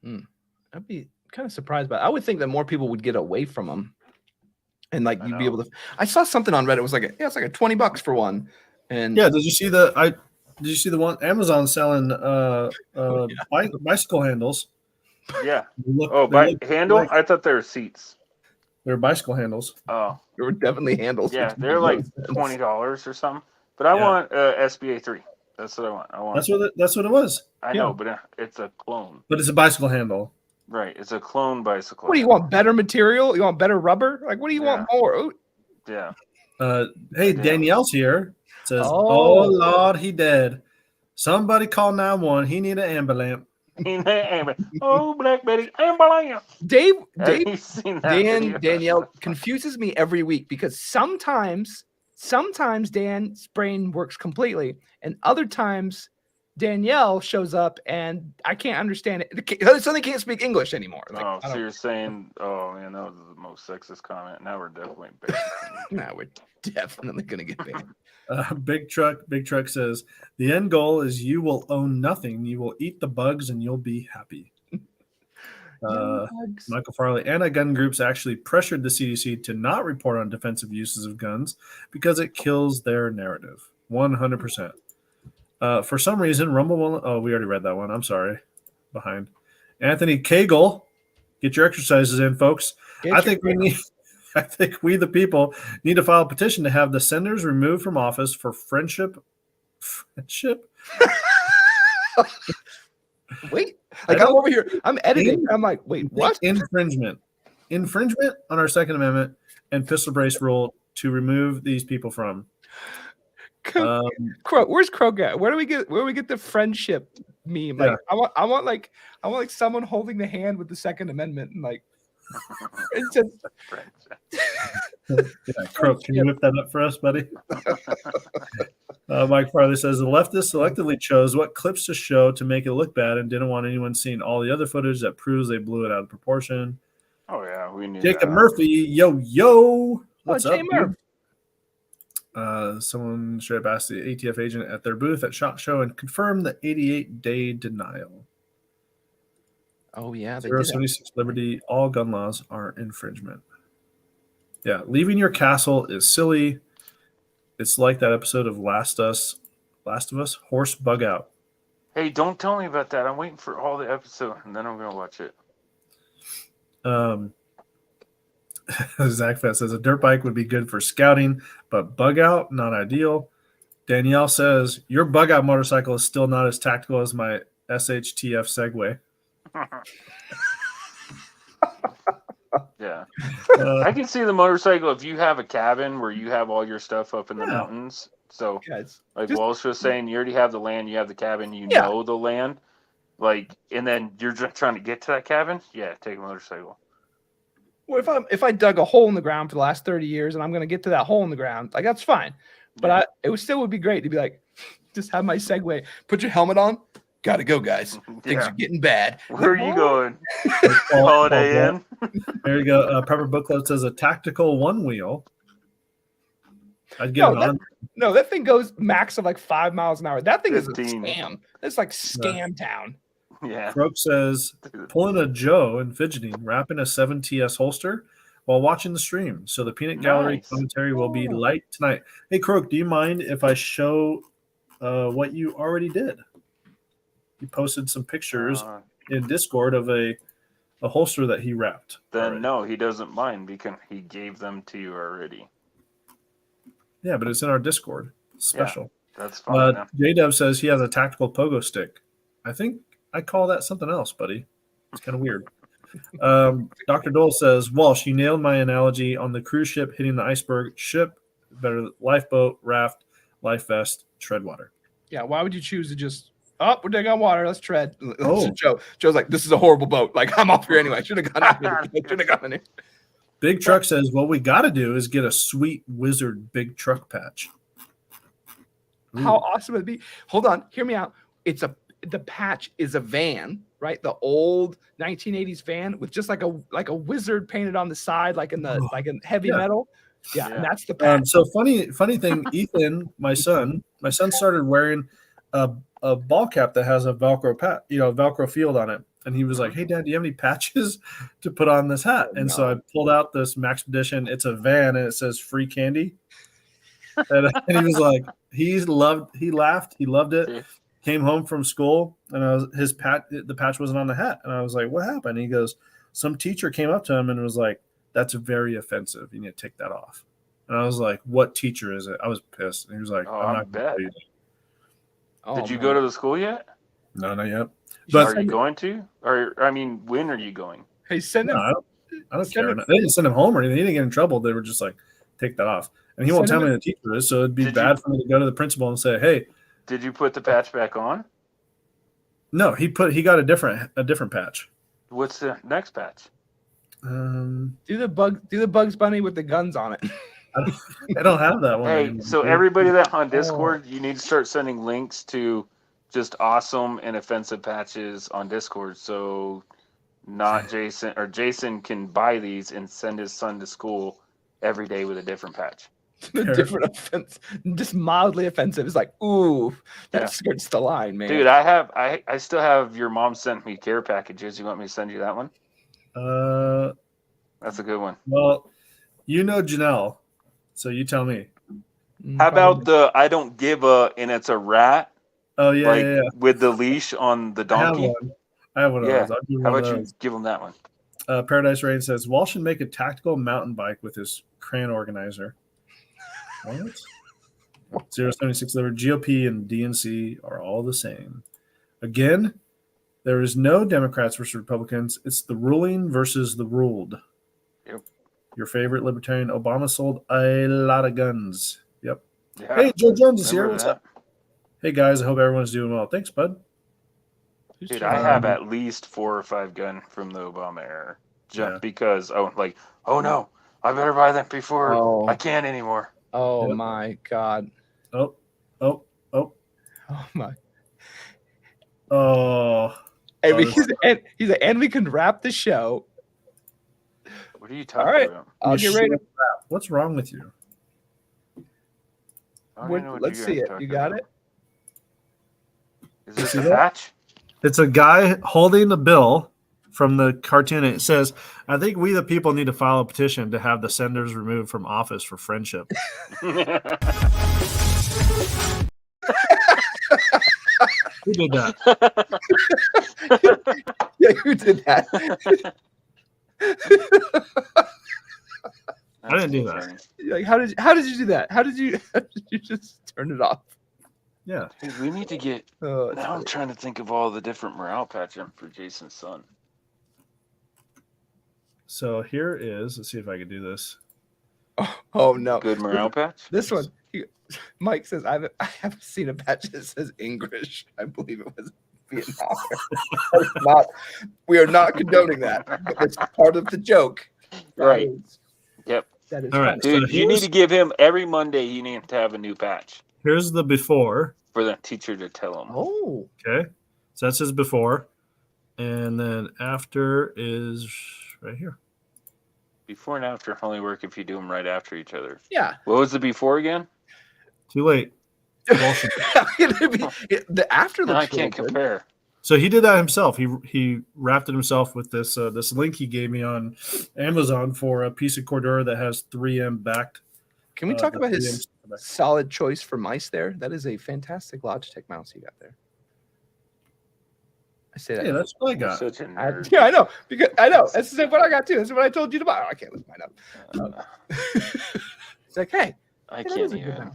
I'd be kind of surprised by it. I would think that more people would get away from them, and like you'd be able to. I saw something on Reddit. It was like it's like $20 for one. And yeah, did you see the one Amazon selling bicycle handles? Yeah. Handle? I thought they were seats. They're bicycle handles. Oh, they were definitely handles. Yeah, they're like $20 or something. But I want SBA 3. That's what I want. That's what it was. I know, but it's a clone. But it's a bicycle handle. Right, it's a clone bicycle. What do you want? Better material? You want better rubber? Like, what do you want more? Ooh. Yeah. Hey, Danielle's here. Says, "Oh Lord, he dead. Somebody call 911. He need an ambulance." Oh, Black Betty, ambulance. Danielle confuses me every week because sometimes Dan's brain works completely, and other times Danielle shows up and I can't understand it. Suddenly can't speak English anymore. Like, so you're saying, oh man, that was the most sexist comment. Now we're definitely banned. Now we're definitely gonna get banned. Big Truck says the end goal is you will own nothing. You will eat the bugs and you'll be happy. Michael Farley, anti-gun groups actually pressured the CDC to not report on defensive uses of guns because it kills their narrative. 100%. For some reason, Rumble will. Oh, we already read that one. I'm sorry. Behind. Anthony Cagle, get your exercises in, folks. I think we, the people, need to file a petition to have the senators removed from office for friendship. Wait, like I'm over here. I'm editing. I'm like, wait, what? Infringement on our Second Amendment and pistol brace rule to remove these people from. Crow, where's Crow at? Where do we get the friendship meme? Like, yeah. I want like someone holding the hand with the Second Amendment and like it's just Crow, can you whip that up for us, buddy? Mike Farley says the leftists selectively chose what clips to show to make it look bad and didn't want anyone seeing all the other footage that proves they blew it out of proportion. Oh yeah, we need Jacob Murphy, yo, what's up? Murph? Someone straight up asked the ATF agent at their booth at SHOT Show and confirmed the 88-day denial. Oh, yeah. 076 Liberty, all gun laws are infringement. Yeah, leaving your castle is silly. It's like that episode of Last of Us, horse bug out. Hey, don't tell me about that. I'm waiting for all the episode, and then I'm going to watch it. Zach Fett says a dirt bike would be good for scouting, but bug out, not ideal. Danielle says your bug out motorcycle is still not as tactical as my SHTF Segway. Yeah. I can see the motorcycle if you have a cabin where you have all your stuff up in the mountains. So, like Walsh was saying, you already have the land, you have the cabin, you know the land. Like, and then you're just trying to get to that cabin. Yeah, take a motorcycle. Well, if I dug a hole in the ground for the last 30 years and I'm going to get to that hole in the ground, like that's fine. But it still would be great to be like, just have my Segway. Put your helmet on. Got to go, guys. Things are getting bad. Where are you going? Holiday Inn. There you go. Pepper Book Club says a tactical one wheel. I'd get it on. No, that thing goes max of like 5 miles an hour. That thing 15. is a scam. It's like scam town. Yeah. Croak says pulling a Joe and fidgeting, wrapping a 7TS holster while watching the stream. So the Peanut Gallery commentary will be light tonight. Hey, Croak, do you mind if I show what you already did? He posted some pictures in Discord of a holster that he wrapped. Then no, he doesn't mind because he gave them to you already. Yeah, but it's in our Discord. Special. Yeah, that's fine. JDub says he has a tactical pogo stick. I think I call that something else, buddy. It's kind of weird. Dr. Dole says, Walsh, you nailed my analogy on the cruise ship hitting the iceberg. Ship, better lifeboat, raft, life vest, tread water. Yeah, why would you choose to just, we're digging on water, let's tread. Joe's like, this is a horrible boat. Like, I'm off here anyway. Should have gone in here. Big Truck says, what we got to do is get a sweet wizard big truck patch. Ooh. How awesome would it be? Hold on, hear me out. The patch is a van, right? The old 1980s van with just like a wizard painted on the side, like in heavy metal. Yeah, and that's the patch. So funny thing, Ethan, my son started wearing a ball cap that has a Velcro field on it. And he was like, hey, Dad, do you have any patches to put on this hat? And so I pulled out this Max Edition. It's a van, and it says free candy. And he was like, he laughed. He loved it. Came home from school, and the patch wasn't on the hat. And I was like, what happened? And he goes, some teacher came up to him and was like, that's very offensive. You need to take that off. And I was like, what teacher is it? I was pissed. And he was like, I'm not going to tell you that. Did you go to the school yet? No, not yet. But are you going to? Or I mean, when are you going? Hey, send him. I don't care. They didn't send him home or anything. He didn't get in trouble. They were just like, take that off. And he won't tell me who the teacher is, so it'd be bad for me to go to the principal and say, hey. Did you put the patch back on? No, he got a different patch. What's the next patch? Do the Bugs Bunny with the guns on it. I don't have that one. Hey, so everybody that on Discord, you need to start sending links to just awesome and offensive patches on Discord. So not Jason can buy these and send his son to school every day with a different patch. Different offense, just mildly offensive. It's like, ooh, that skirts the line, man. Dude, I still have your mom sent me care packages. You want me to send you that one? That's a good one. Well, Janelle, so you tell me. How about the I don't give a and it's a rat? Oh yeah, with the leash on the donkey. I have one of those. How about you give him that one? Paradise Rain says Walsh should make a tactical mountain bike with his crayon organizer. What? 076 liver GOP and DNC are all the same. Again, there is no Democrats versus Republicans. It's the ruling versus the ruled. Yep. Your favorite libertarian Obama sold a lot of guns. Yep. Yeah. Hey, Joe Jones is here. What's up? Hey guys, I hope everyone's doing well. Thanks, bud. Dude, I have at least 4 or 5 gun from the Obama era. Just because oh no, I better buy them before I can't anymore. Oh my God. Oh my. Oh. He's like, and we can wrap the show. What are you talking about? I'll get ready to wrap. What's wrong with you? Let's see it. You got it? Is this a patch? It's a guy holding a bill from the cartoon. It says, I think we the people need to file a petition to have the senders removed from office for friendship. Who did that? Yeah, who did that? I didn't do that. Like, how did you do that? How did you just turn it off? Yeah. Dude, we need to get. Now I'm trying to think of all the different morale patches for Jason's son. So here is. Let's see if I can do this. Oh no! Good morale patch. This one. Mike says I haven't seen a patch that says English. I believe it was Vietnam. We are not condoning that. It's part of the joke. Right. Yep. That is All right, Dude, so you need to give him every Monday. You need to have a new patch here's the before. for the teacher to tell him. Oh, Okay, so that's his before, and then after is right here. Before and after only work if you do them right after each other. Yeah. What was the before again? Too late. Bullshit. The after No, looks I can't really good. compare. So he did that himself. He wrapped it himself with this this link he gave me on Amazon for a piece of Cordura that has 3M backed. Can we talk the about his 3M solid choice for mice there? That is a fantastic Logitech mouse you got there. I say that. Yeah, that's what I You're got. such a nerd. yeah, I know. Because I know. That's what I got too. That's what I told you to buy. Oh, I can't look mine up. It's like, hey, I that can't is a good even. mouse.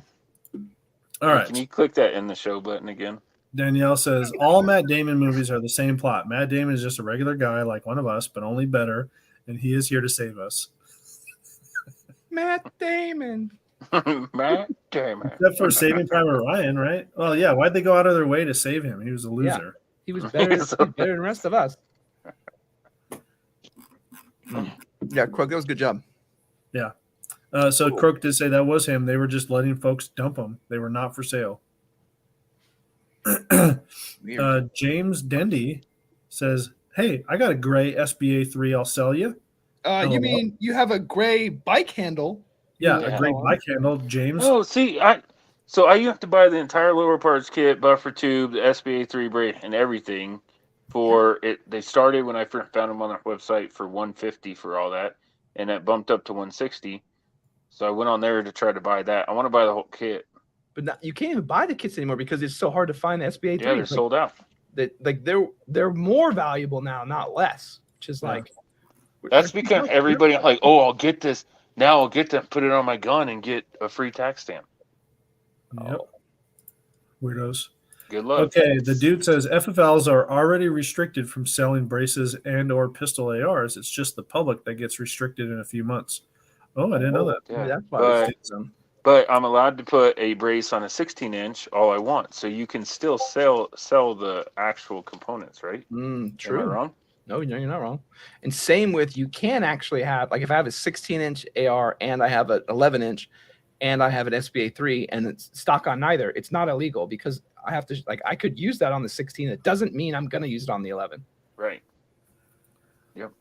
All right. Can you click that in the show button again? Danielle says all Matt Damon movies are the same plot. Matt Damon is just a regular guy like one of us, but only better, and he is here to save us. Matt Damon. Matt Damon. Except for Saving Private Ryan, right? Well, yeah. Why'd they go out of their way to save him? He was a loser. He was better, he was better than the rest of us. Yeah, Krug, that was a good job. So Croak did say that was him. They were just letting folks dump them. They were not for sale. James Dendy says, "Hey, I got a gray SBA 3. I'll sell you." You mean you have a gray bike handle? Yeah, Yeah. a gray bike handle, James. Oh, see, I have to buy the entire lower parts kit, buffer tube, the SBA3 braid, and everything for it. They started when I first found them on their website for $150 for all that, and it bumped up to $160. So I went on there to try to buy that. I want to buy the whole kit. But you can't even buy the kits anymore because it's so hard to find the SBA 3. Yeah, they're sold out. They're more valuable now, not less. Which is like That's because everybody like, oh, I'll get this. Now I'll get to put it on my gun and get a free tax stamp. Yep. Weirdos. Good luck. Okay, the dude says FFLs are already restricted from selling braces and or pistol ARs. It's just the public that gets restricted in a few months. Oh, I didn't know that. Yeah. That's why But I'm allowed to put a brace on a 16-inch all I want. So you can still sell the actual components, right? True. Am I wrong? No, you're not wrong. And same with, you can actually have, like if I have a 16-inch AR and I have an 11-inch and I have an SBA 3 and it's stock on neither, it's not illegal because I have to, like, I could use that on the 16. It doesn't mean I'm going to use it on the 11. Right. Yep.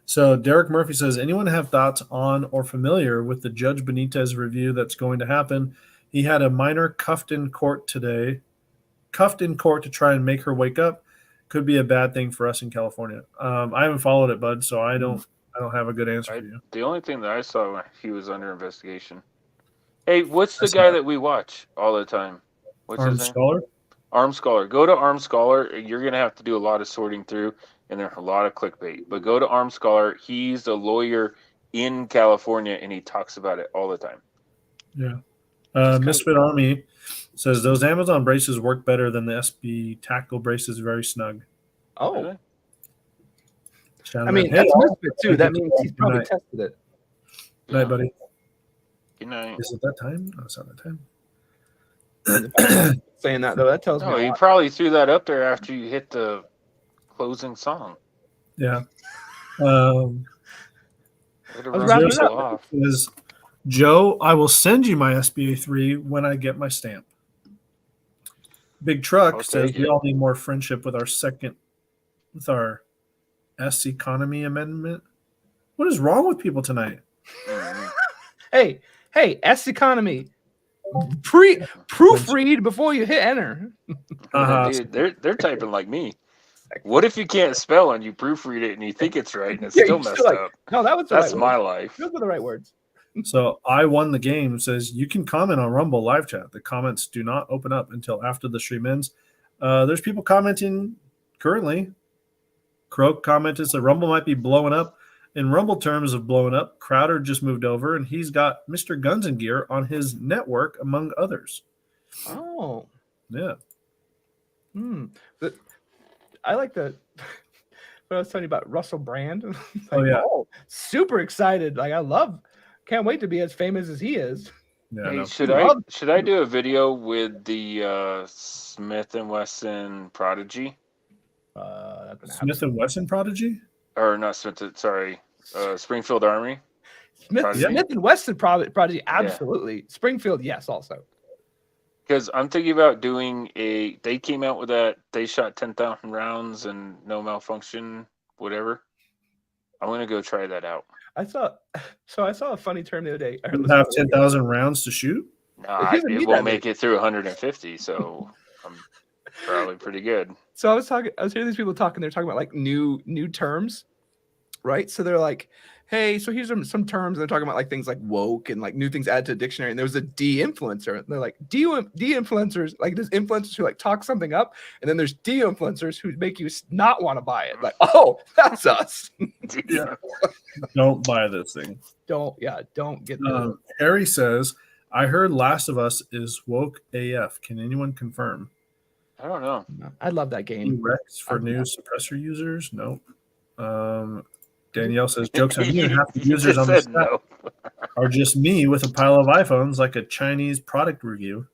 So Derek Murphy says, anyone have thoughts on or familiar with the Judge Benitez review that's going to happen? He had a minor cuffed in court today, to try and make her wake up. Could be a bad thing for us in California. I haven't followed it, bud, so I don't have a good answer for you. The only thing that I saw when he was under investigation. Hey, what's the guy that we watch all the time? What's Armed his name? Scholar? Armed Scholar. Go to Armed Scholar. You're going to have to do a lot of sorting through, and there's a lot of clickbait. But go to Armed Scholar. He's a lawyer in California, and he talks about it all the time. Yeah. Misfit Army says, those Amazon braces work better than the SB tactical braces. Very snug. Oh, Really? Shout I mean, out. that's Hey, Misfit too. That means he's probably Good tested it. night, buddy. Good night. Is it that time? No, it's not that time. Saying that though, that tells No, me. he probably threw that up there after you hit the closing song. Yeah. Way to was run wrapping people it up. off. Is Joe, I will send you my SBA 3 when I get my stamp. Big Truck I'll says take we it. all need more friendship with our S economy amendment. What is wrong with people tonight? Mhm. Hey, S economy. Proofread before you hit enter. Dude, they're typing like me. What if you can't spell and you proofread it and you think it's right and it's Yeah, still you're messed still like, up? No, that was the That's right my words. life. Those were the right words. So I won the game says you can comment on Rumble live chat. The comments do not open up until after the stream ends. There's people commenting currently. Croak commented that Rumble might be blowing up. In Rumble terms of blowing up, Crowder just moved over and he's got Mr. Guns and Gear on his network, among others. Oh. Yeah. But I like the what I was telling you about Russell Brand. Like, Oh, yeah. super excited. Like can't wait to be as famous as he is. Yeah, Hey, no. should I do a video with the Smith and Wesson Prodigy? Smith and Wesson Prodigy? Or not Smith, sorry, Springfield Armory. Smith and Wesson Prodigy, absolutely. Yeah. Springfield, yes, also. Because I'm thinking about doing they came out with that, they shot 10,000 rounds and no malfunction, whatever. I'm going to go try that out. I saw a funny term the other day. You have 10,000 rounds to shoot? No, it won't make it through 150, so I'm probably pretty good. So I was hearing these people talking, they're talking about like new terms, right? So they're like, hey, so here's some terms. They're talking about like things like woke and like new things added to the dictionary. And there was a de-influencer. And they're like, de-influencers, like there's influencers who like talk something up. And then there's de-influencers who make you not want to buy it. Like, oh, that's us. Yeah. Don't buy this thing. Don't get that. Harry says, I heard Last of Us is woke AF. Can anyone confirm? I don't know. I love that game. Rex for new suppressor users? Nope. Danielle says, jokes on you. Half the users on the set are just me with a pile of iPhones like a Chinese product review.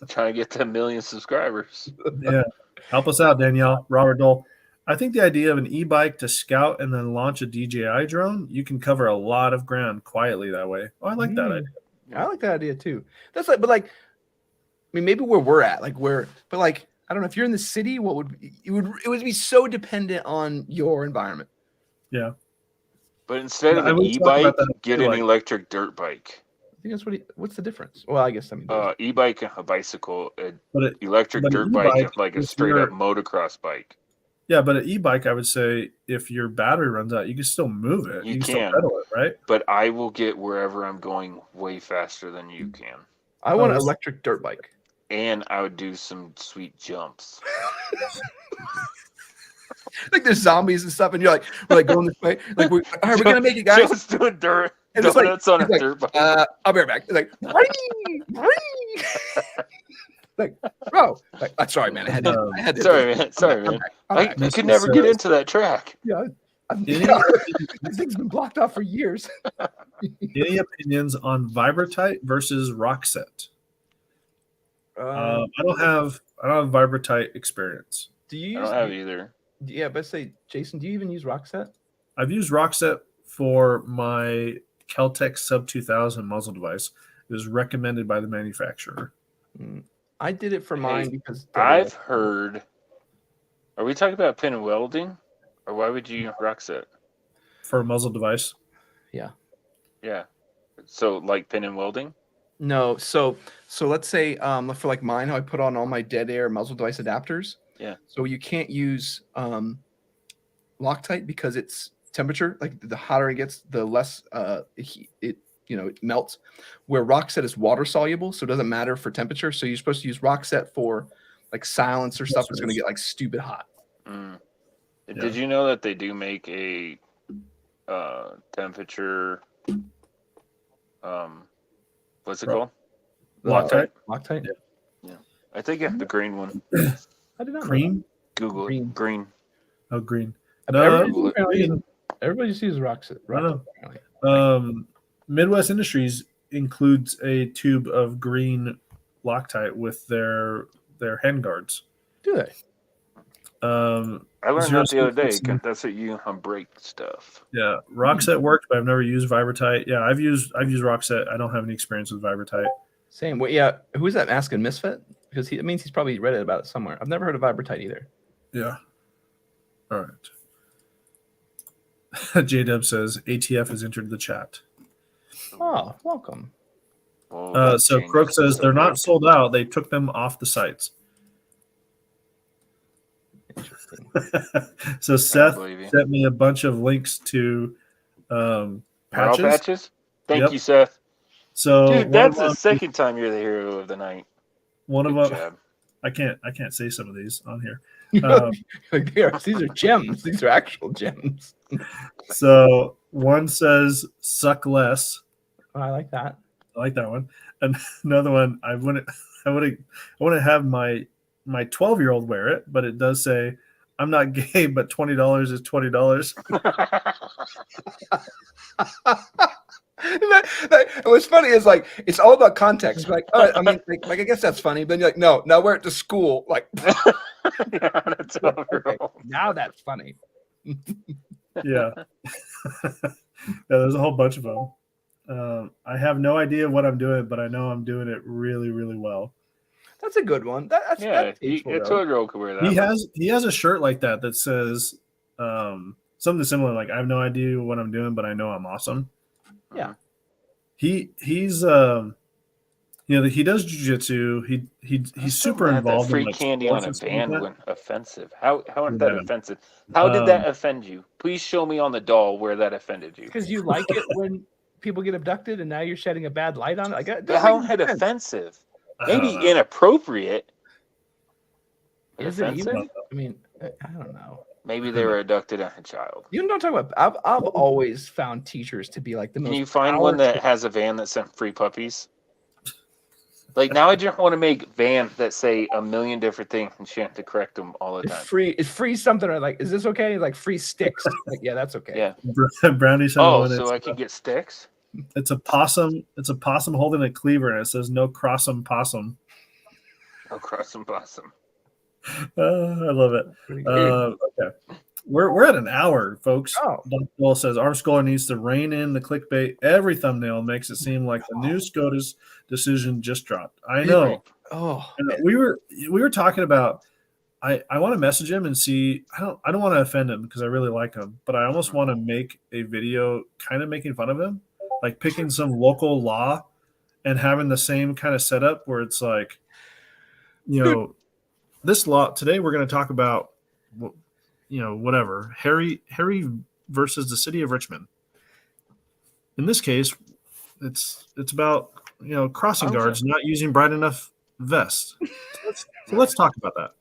Trying to get to 1 million subscribers. Yeah. Help us out, Danielle. Robert Dole. I think the idea of an e-bike to scout and then launch a DJI drone, you can cover a lot of ground quietly that way. Oh, I like that idea. I like that idea too. That's like, but like, I mean, maybe where we're at, like but like, I don't know if you're in the city, it would be so dependent on your environment. Yeah. But instead of an e-bike, get an electric dirt bike. I think that's what's the difference? Well, I guess e-bike and a bicycle, electric dirt bike, like a straight up motocross bike. Yeah, but an e-bike, I would say, if your battery runs out, you can still move it. You can still pedal it, right? But I will get wherever I'm going way faster than you can. I want an electric dirt bike. And I would do some sweet jumps. Like there's zombies and stuff, and we're like going this way. Like, all right, we're gonna make it, guys. Just doing dirt. And it's like, on a dirt bike. I'll be right back. It's like, like, bro. Like, sorry, man. I had to. Sorry, man. I could never get into that track. Yeah. This thing's been blocked off for years. Any opinions on Vibratite versus Rockset? I don't have Vibratite experience. Do you? I don't have either. Yeah, but say, Jason, do you even use Rockset? I've used Rockset for my Keltec Sub 2000 muzzle device. It was recommended by the manufacturer. I did it for mine because I've heard. Are we talking about pin and welding, or why would you Rockset for a muzzle device? Yeah. Yeah. So like pin and welding. No, so let's say for like mine, how I put on all my dead air muzzle device adapters. Yeah. So you can't use Loctite because it's temperature. Like the hotter it gets, the less it melts. Where Rockset is water soluble, so it doesn't matter for temperature. So you're supposed to use Rockset for like silencer stuff. It's going to get like stupid hot. Mm. Yeah. Did you know that they do make a temperature? What's it called? Loctite. Loctite. Yeah. I think I have the green one. I did not know. Green. Google it. Green. Oh, green. Everybody just uses Rockset. Midwest Industries includes a tube of green Loctite with their hand guards. Do they? I learned that the other day because that's what you on brake stuff. Yeah, Rockset worked, but I've never used Vibratite. Yeah, I've used Rockset. I don't have any experience with Vibratite. Same. Well, yeah. Who's that asking? Misfit? Because it means he's probably read it about it somewhere. I've never heard of Vibratite either. Yeah. All right. J-Dub says ATF has entered the chat. Oh, welcome. So Croak says they're not sold out. They took them off the sites. Interesting. So Seth sent me a bunch of links to patches. Thank you, Seth. So dude, that's the second time you're the hero of the night. One of them, I can't say some of these on here. These are gems. These are actual gems. So one says "suck less." Oh, I like that. I like that one. And another one, I wouldn't have my 12-year-old wear it, but it does say, "I'm not gay, but $20 is $20." What's funny is like it's all about context. You're like, all right, I mean, like I guess that's funny, but then you're like, no, now we're at the school. Like, Yeah, that's all okay, wrong. now that's funny. Yeah. There's a whole bunch of them. I have no idea what I'm doing, but I know I'm doing it really, really well. That's a good one. That's tasteful, a though. 12-year-old could wear that. He has a shirt like that says something similar, like I have no idea what I'm doing, but I know I'm awesome. Yeah. He's he does jiu-jitsu. He's super involved that free in like candy on a sports and van stuff like went offensive. How is Yeah. that offensive? How did that offend you? Please show me on the doll where that offended you. Because you like it when people get abducted, and now you're shedding a bad light on it. Like, But how is it offensive? that. I Maybe don't know. inappropriate. But Is it offensive? even? I mean, I don't know. Maybe they were abducted as a child. You don't talk about. I've always found teachers to be like the most. Can you find one that has a van that sent free puppies? Like now, I just want to make vans that say a million different things and she have to correct them all the time. It's free something. Or like, is this okay? Like free sticks. Like, yeah, that's okay. Yeah. Brownie said Oh, one, so I can get sticks? it's a possum. It's a possum holding a cleaver, and it says "No crossum possum." Oh, cross and blossom. I love it. Pretty good. Okay, we're at an hour, folks. Oh. Dr. Will says our scholar needs to rein in the clickbait. Every thumbnail makes it seem like the new SCOTUS decision just dropped. I know. Oh, And we were talking about. I want to message him and see. I don't want to offend him because I really like him, but I almost want to make a video kind of making fun of him, like picking some local law and having the same kind of setup where it's like, this law today we're going to talk about, whatever Harry versus the city of Richmond. In this case, it's about crossing guards not using bright enough vests. So let's talk about that.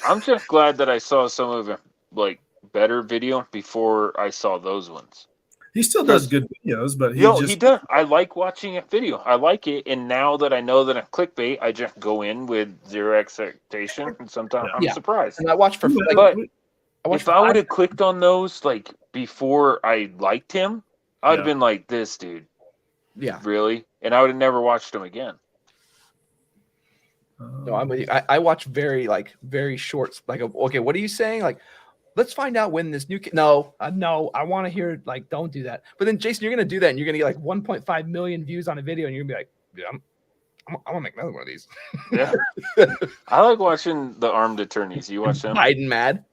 I'm just glad that I saw some of it, like better video before I saw those ones. He still does good videos, but he does. I like watching a video. I like it, and now that I know that I'm clickbait, I just go in with zero expectation, and sometimes I'm surprised. And I watch for. But if I would have clicked on those like before I liked him, I'd have been like, "This dude, really," and I would have never watched him again. No, I'm with you. I watch very short. Like, okay, what are you saying? Like, let's find out when this new kid. No, I want to hear like, don't do that. But then, Jason, you're gonna do that, and you're gonna get like 1.5 million views on a video, and you're gonna be like, dude, I'm gonna make another one of these. Yeah, I like watching the armed attorneys. You watch them? Biden mad.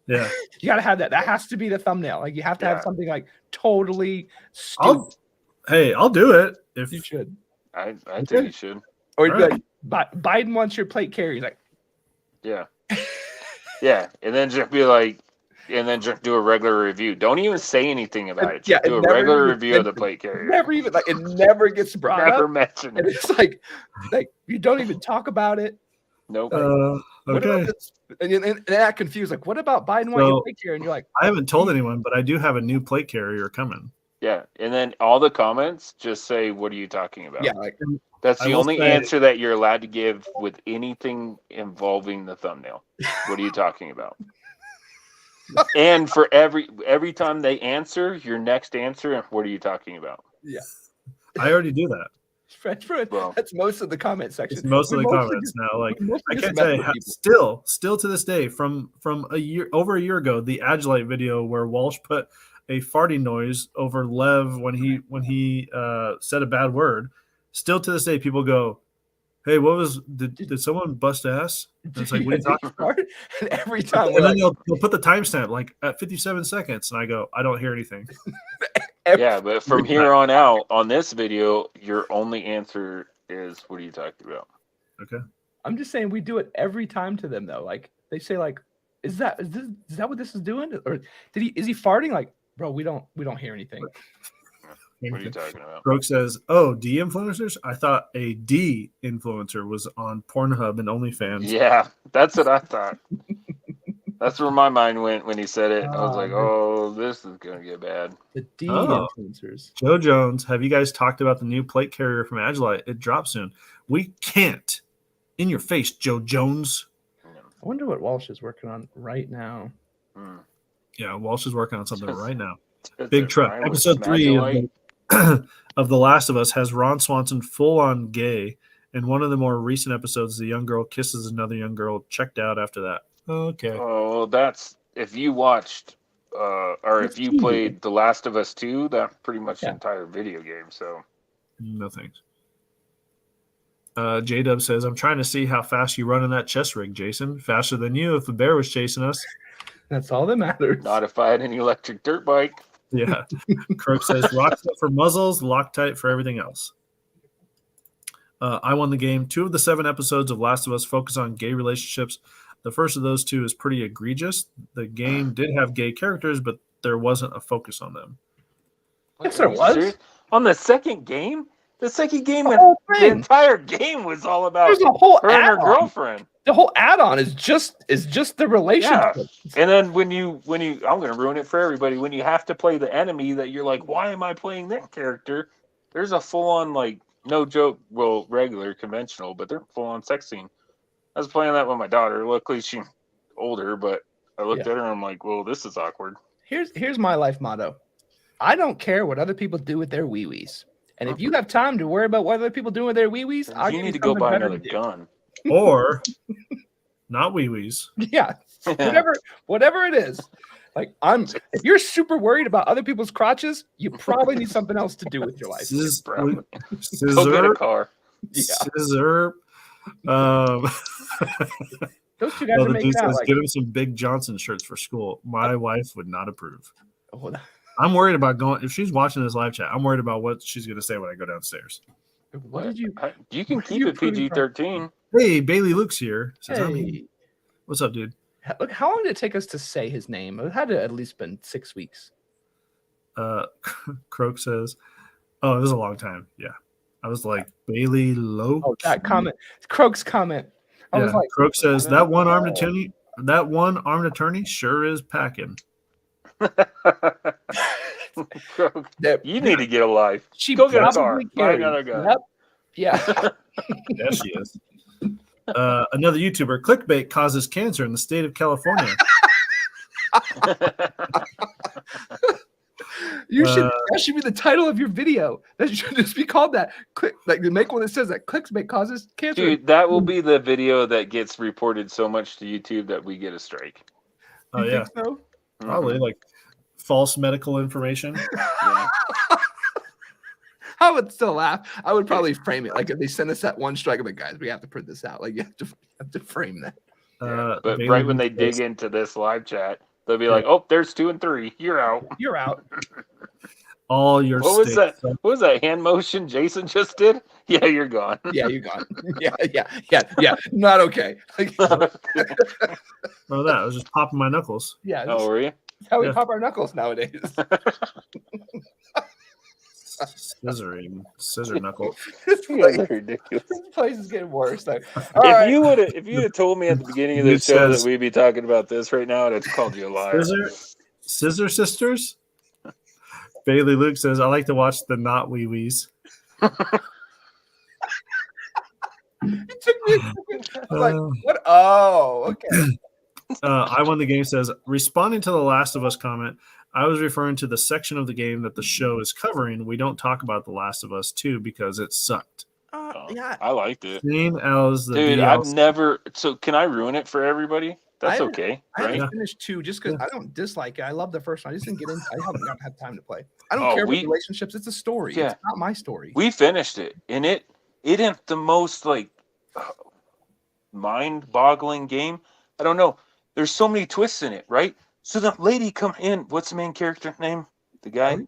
Yeah, you gotta have that. That has to be the thumbnail. Like, you have to have something like totally stupid. I'll do it if you should. I think you should. Or you'd be like, Biden wants your plate carrier. He's like, yeah. Yeah, and then just be like, and then just do a regular review. Don't even say anything about it. Just do a regular review of the plate carrier. Never even it never gets brought up. Never mentioned it. And it's like you don't even talk about it. Nope. Okay. And that confused. Like, what about Biden wanting your plate carrier? And you're like, I haven't told anyone, but I do have a new plate carrier coming. Yeah, and then all the comments just say, "What are you talking about?" Yeah, like that's the only answer that you're allowed to give with anything involving the thumbnail. What are you talking about? And for every time they answer, your next answer, what are you talking about? Yeah, I already do that. That's most of the comment section. It's most of the comments now. Like, I can't tell you, still to this day, from over a year ago, the Agilite video where Walsh put a farting noise over Lev when he said a bad word. Still to this day, people go, "Hey, did someone bust ass?" And it's like, "What are you talking about?" And every time, and then they'll put the timestamp like at 57 seconds, and I go, "I don't hear anything." Yeah, but from here on out, on this video, your only answer is, "What are you talking about?" Okay. I'm just saying we do it every time to them though. Like, they say like, "Is that what this is doing?" Or is he farting? Like, bro, we don't hear anything. What are you talking about? Brooke says, "Oh, D influencers? I thought a D influencer was on Pornhub and OnlyFans." Yeah, that's what I thought. That's where my mind went when he said it. I was like, "Oh, this is gonna get bad." The D influencers. Joe Jones, have you guys talked about the new plate carrier from Agilite? It drops soon. We can't. In your face, Joe Jones. I wonder what Walsh is working on right now. Yeah, Walsh is working on something right now. Big truck. Episode 3. of The Last of Us has Ron Swanson full on gay. In one of the more recent episodes, the young girl kisses another young girl. Checked out after that. Okay. Oh, that's if you watched or if you played The Last of Us 2, that's pretty much the entire video game. So no thanks. J-Dub says, I'm trying to see how fast you run in that chest rig, Jason. Faster than you if the bear was chasing us. That's all that matters. Not if I had an electric dirt bike. Yeah. Croak says, rock for muzzles, Loctite for everything else. I won the game. 2 of the 7 episodes of Last of Us focus on gay relationships. The first of those 2 is pretty egregious. The game did have gay characters, but there wasn't a focus on them. Yes, there was. On the second game? The second game, the entire game was all about There's a whole her and her girlfriend. The whole add-on is just the relationship. Yeah. And then when you I'm gonna ruin it for everybody. When you have to play the enemy that you're like, why am I playing that character? There's a full-on, like, no joke, well, regular, conventional, but they're full-on sex scene. I was playing that with my daughter. Luckily, she's older, but I looked at her and I'm like, well, this is awkward. Here's my life motto. I don't care what other people do with their wee-wees. And if you have time to worry about what other people do with their wee-wees, I'll you give need you to go buy better another gun. Or not wee-wees. Yeah. Whatever it is. Like, if you're super worried about other people's crotches, you probably need something else to do with your life. Scissor. Go get a car. Yeah. Scissor. Those 2 guys are making out. Like, give him some Big Johnson shirts for school. My wife would not approve. I'm worried about going. If she's watching this live chat, I'm worried about what she's going to say when I go downstairs. What did you? You can keep it PG-13. Hey, Bailey Luke's here. Says, Hey. What's up, dude? Look, how long did it take us to say his name? It had to at least been 6 weeks. Croak says, "Oh, it was a long time." Yeah, I was like Bailey Loke. Oh, that comment, Croak's comment. I was like, Croak says that one armed attorney. That one armed attorney sure is packing. Croak, you need to get a life. She go get a car. probably Buy another gun. Yep. Yeah. Yeah, she is. Another YouTuber, clickbait causes cancer in the state of California. That should be the title of your video. That should just be called that. Make one that says that clickbait causes cancer. Dude, that will be the video that gets reported so much to YouTube that we get a strike. Oh, yeah. So? Probably like false medical information. Yeah. I would still laugh. I would probably frame it. Like, if they send us that one strike, I'm like, guys, we have to print this out. Like, you have to frame that. But right when they dig into this live chat, they'll be like, "Oh, there's 2 and 3. You're out. You're out." All your What was that? What was that hand motion Jason just did? Yeah, you're gone. Yeah, you're gone. Yeah. Not okay. Oh, that I was just popping my knuckles. Yeah. Oh, were you? That's how we pop our knuckles nowadays. Scissor knuckle. This ridiculous. This place is getting worse. Like, if you'd have told me at the beginning of this show that we'd be talking about this right now, I'd have called you a liar. Scissor sisters. Bailey Luke says, "I like to watch the not wee wees." It took me a second. I was like, what? Oh, okay. I won the game says, responding to the Last of Us comment, I was referring to the section of the game that the show is covering. We don't talk about The Last of Us 2 because it sucked. Yeah, I liked it. Same as the Dude, DLC. I've never. So can I ruin it for everybody? That's okay, I right? haven't finished 2 just because I don't dislike it. I love the first one. I just didn't get in. I haven't had time to play. I don't care about relationships. It's a story. Yeah. It's not my story. We finished it, and it ain't the most like mind-boggling game. I don't know. There's so many twists in it, right? So the lady come in. What's the main character name? The guy,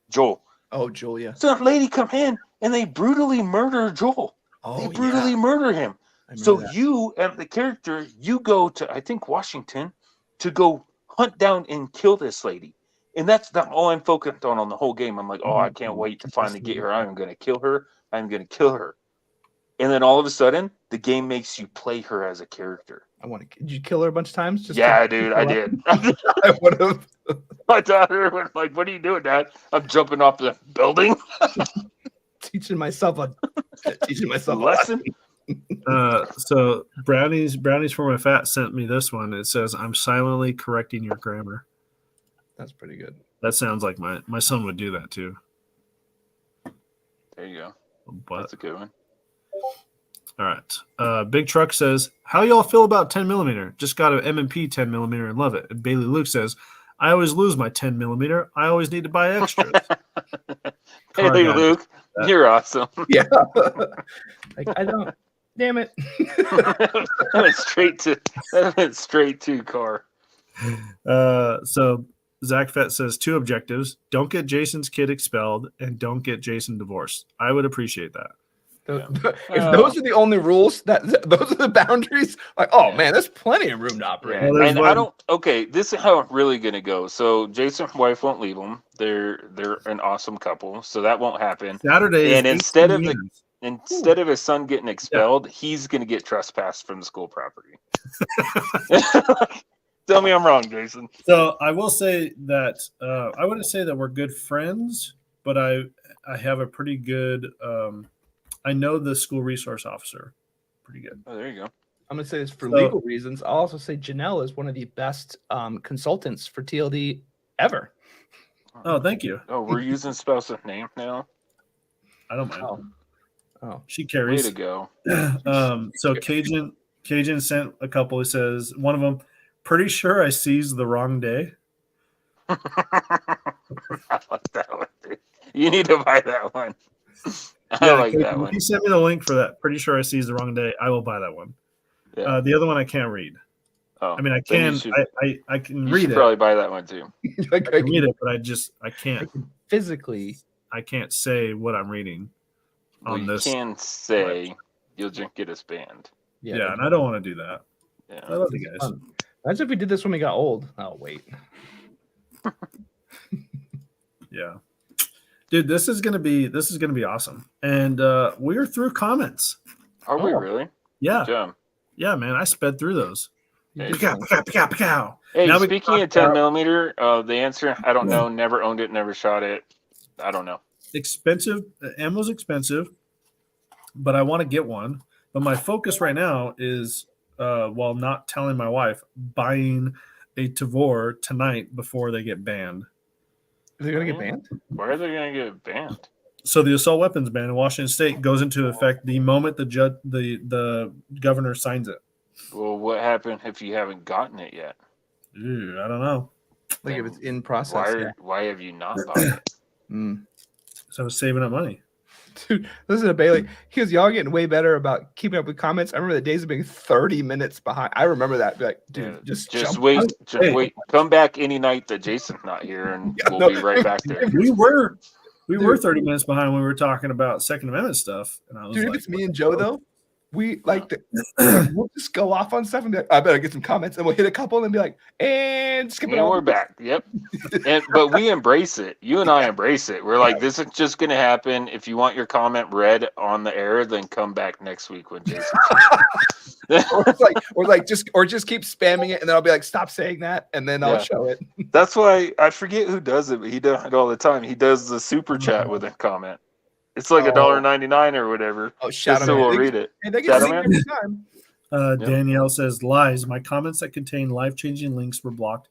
Joel. Oh, Joel, yeah. So the lady come in, and they brutally murder Joel. They brutally murder him. So you and the character, you go to, I think, Washington to go hunt down and kill this lady. And that's not all I'm focused on the whole game. I'm like, oh, I can't wait to finally get her. I'm going to kill her. I'm going to kill her. And then all of a sudden, the game makes you play her as a character. Did you kill her a bunch of times? Dude, I did. I would have. My daughter was like, what are you doing, Dad? I'm jumping off the building. teaching myself a lesson. So brownies for my fat sent me this one. It says, I'm silently correcting your grammar. That's pretty good. That sounds like my son would do that too. There you go. But That's a good one. all right. Big Truck says, how y'all feel about 10 millimeter? Just got an M&P 10 millimeter and love it. And Bailey Luke says, I always lose my 10 millimeter. I always need to buy extras. Hey, Luke, you're awesome. Yeah. Like, I don't. Damn it. That went straight to car. So Zach Fett says 2 objectives. Don't get Jason's kid expelled and don't get Jason divorced. I would appreciate that. If those are the only rules, those are the boundaries. Like, oh man, there's plenty of room to operate. Yeah. And I don't. Okay, this is how I'm really gonna go. So Jason's wife won't leave him. They're an awesome couple, so that won't happen. Saturday, and instead of his son getting expelled, he's gonna get trespassed from the school property. Tell me I'm wrong, Jason. So I will say that I wouldn't say that we're good friends, but I have a pretty good. I know the school resource officer pretty good. Oh, there you go. I'm going to say this for legal reasons. I'll also say Janelle is one of the best consultants for TLD ever. Oh, thank you. Oh, we're using spouse of name now? I don't mind. Oh. She carries. Way to go. So Cajun sent a couple. He says, one of them, pretty sure I seized the wrong day. I like that one, dude. You need to buy that one. I like that one. If you sent me the link for that, pretty sure I seized the wrong day, I will buy that one. Yeah. The other one I can't read. Oh, I mean, I can. I can read it. Probably buy that one too. I can read it, but I can't physically. I can't say what I'm reading on this. You can say you'll just get us banned. Yeah, and I don't want to do that. Yeah, I love you guys. Imagine if we did this when we got old. Oh wait. Yeah. Dude, this is gonna be awesome, and we're through comments. Are we really? Yeah, yeah, man. I sped through those. Hey, Now speaking of 10 millimeter, the answer I don't know. Never owned it. Never shot it. I don't know. Expensive. Ammo's expensive, but I want to get one. But my focus right now is, while not telling my wife, buying a Tavor tonight before they get banned. Are they going to get banned? Why are they going to get banned? So the assault weapons ban in Washington State goes into effect the moment the governor signs it. Well, what happened if you haven't gotten it yet? Dude, I don't know. Like if it's in process. Why have you not bought it? So I was saving up money. Dude, listen to Bailey. He goes, y'all getting way better about keeping up with comments. I remember the days of being 30 minutes behind. I remember that. Be like, dude, just wait. Just wait. Come back any night that Jason's not here, and we'll be right back there. We were 30 minutes behind when we were talking about Second Amendment stuff. And I was if it's me and Joe, though, we like we'll just go off on stuff and be like, I better get some comments, and we'll hit a couple and be like, and skip it. And we're back. Yep. But we embrace it. You and I embrace it. We're like, this is just going to happen. If you want your comment read on the air, then come back next week when Jason. or just keep spamming it, and then I'll be like, stop saying that, and then I'll show it. That's why I forget who does it, but he does it all the time. He does the super chat with a comment. It's like $1.99 or whatever. Oh, shout out! So we'll read it. Hey, they get every time. Danielle says lies. My comments that contain life-changing links were blocked.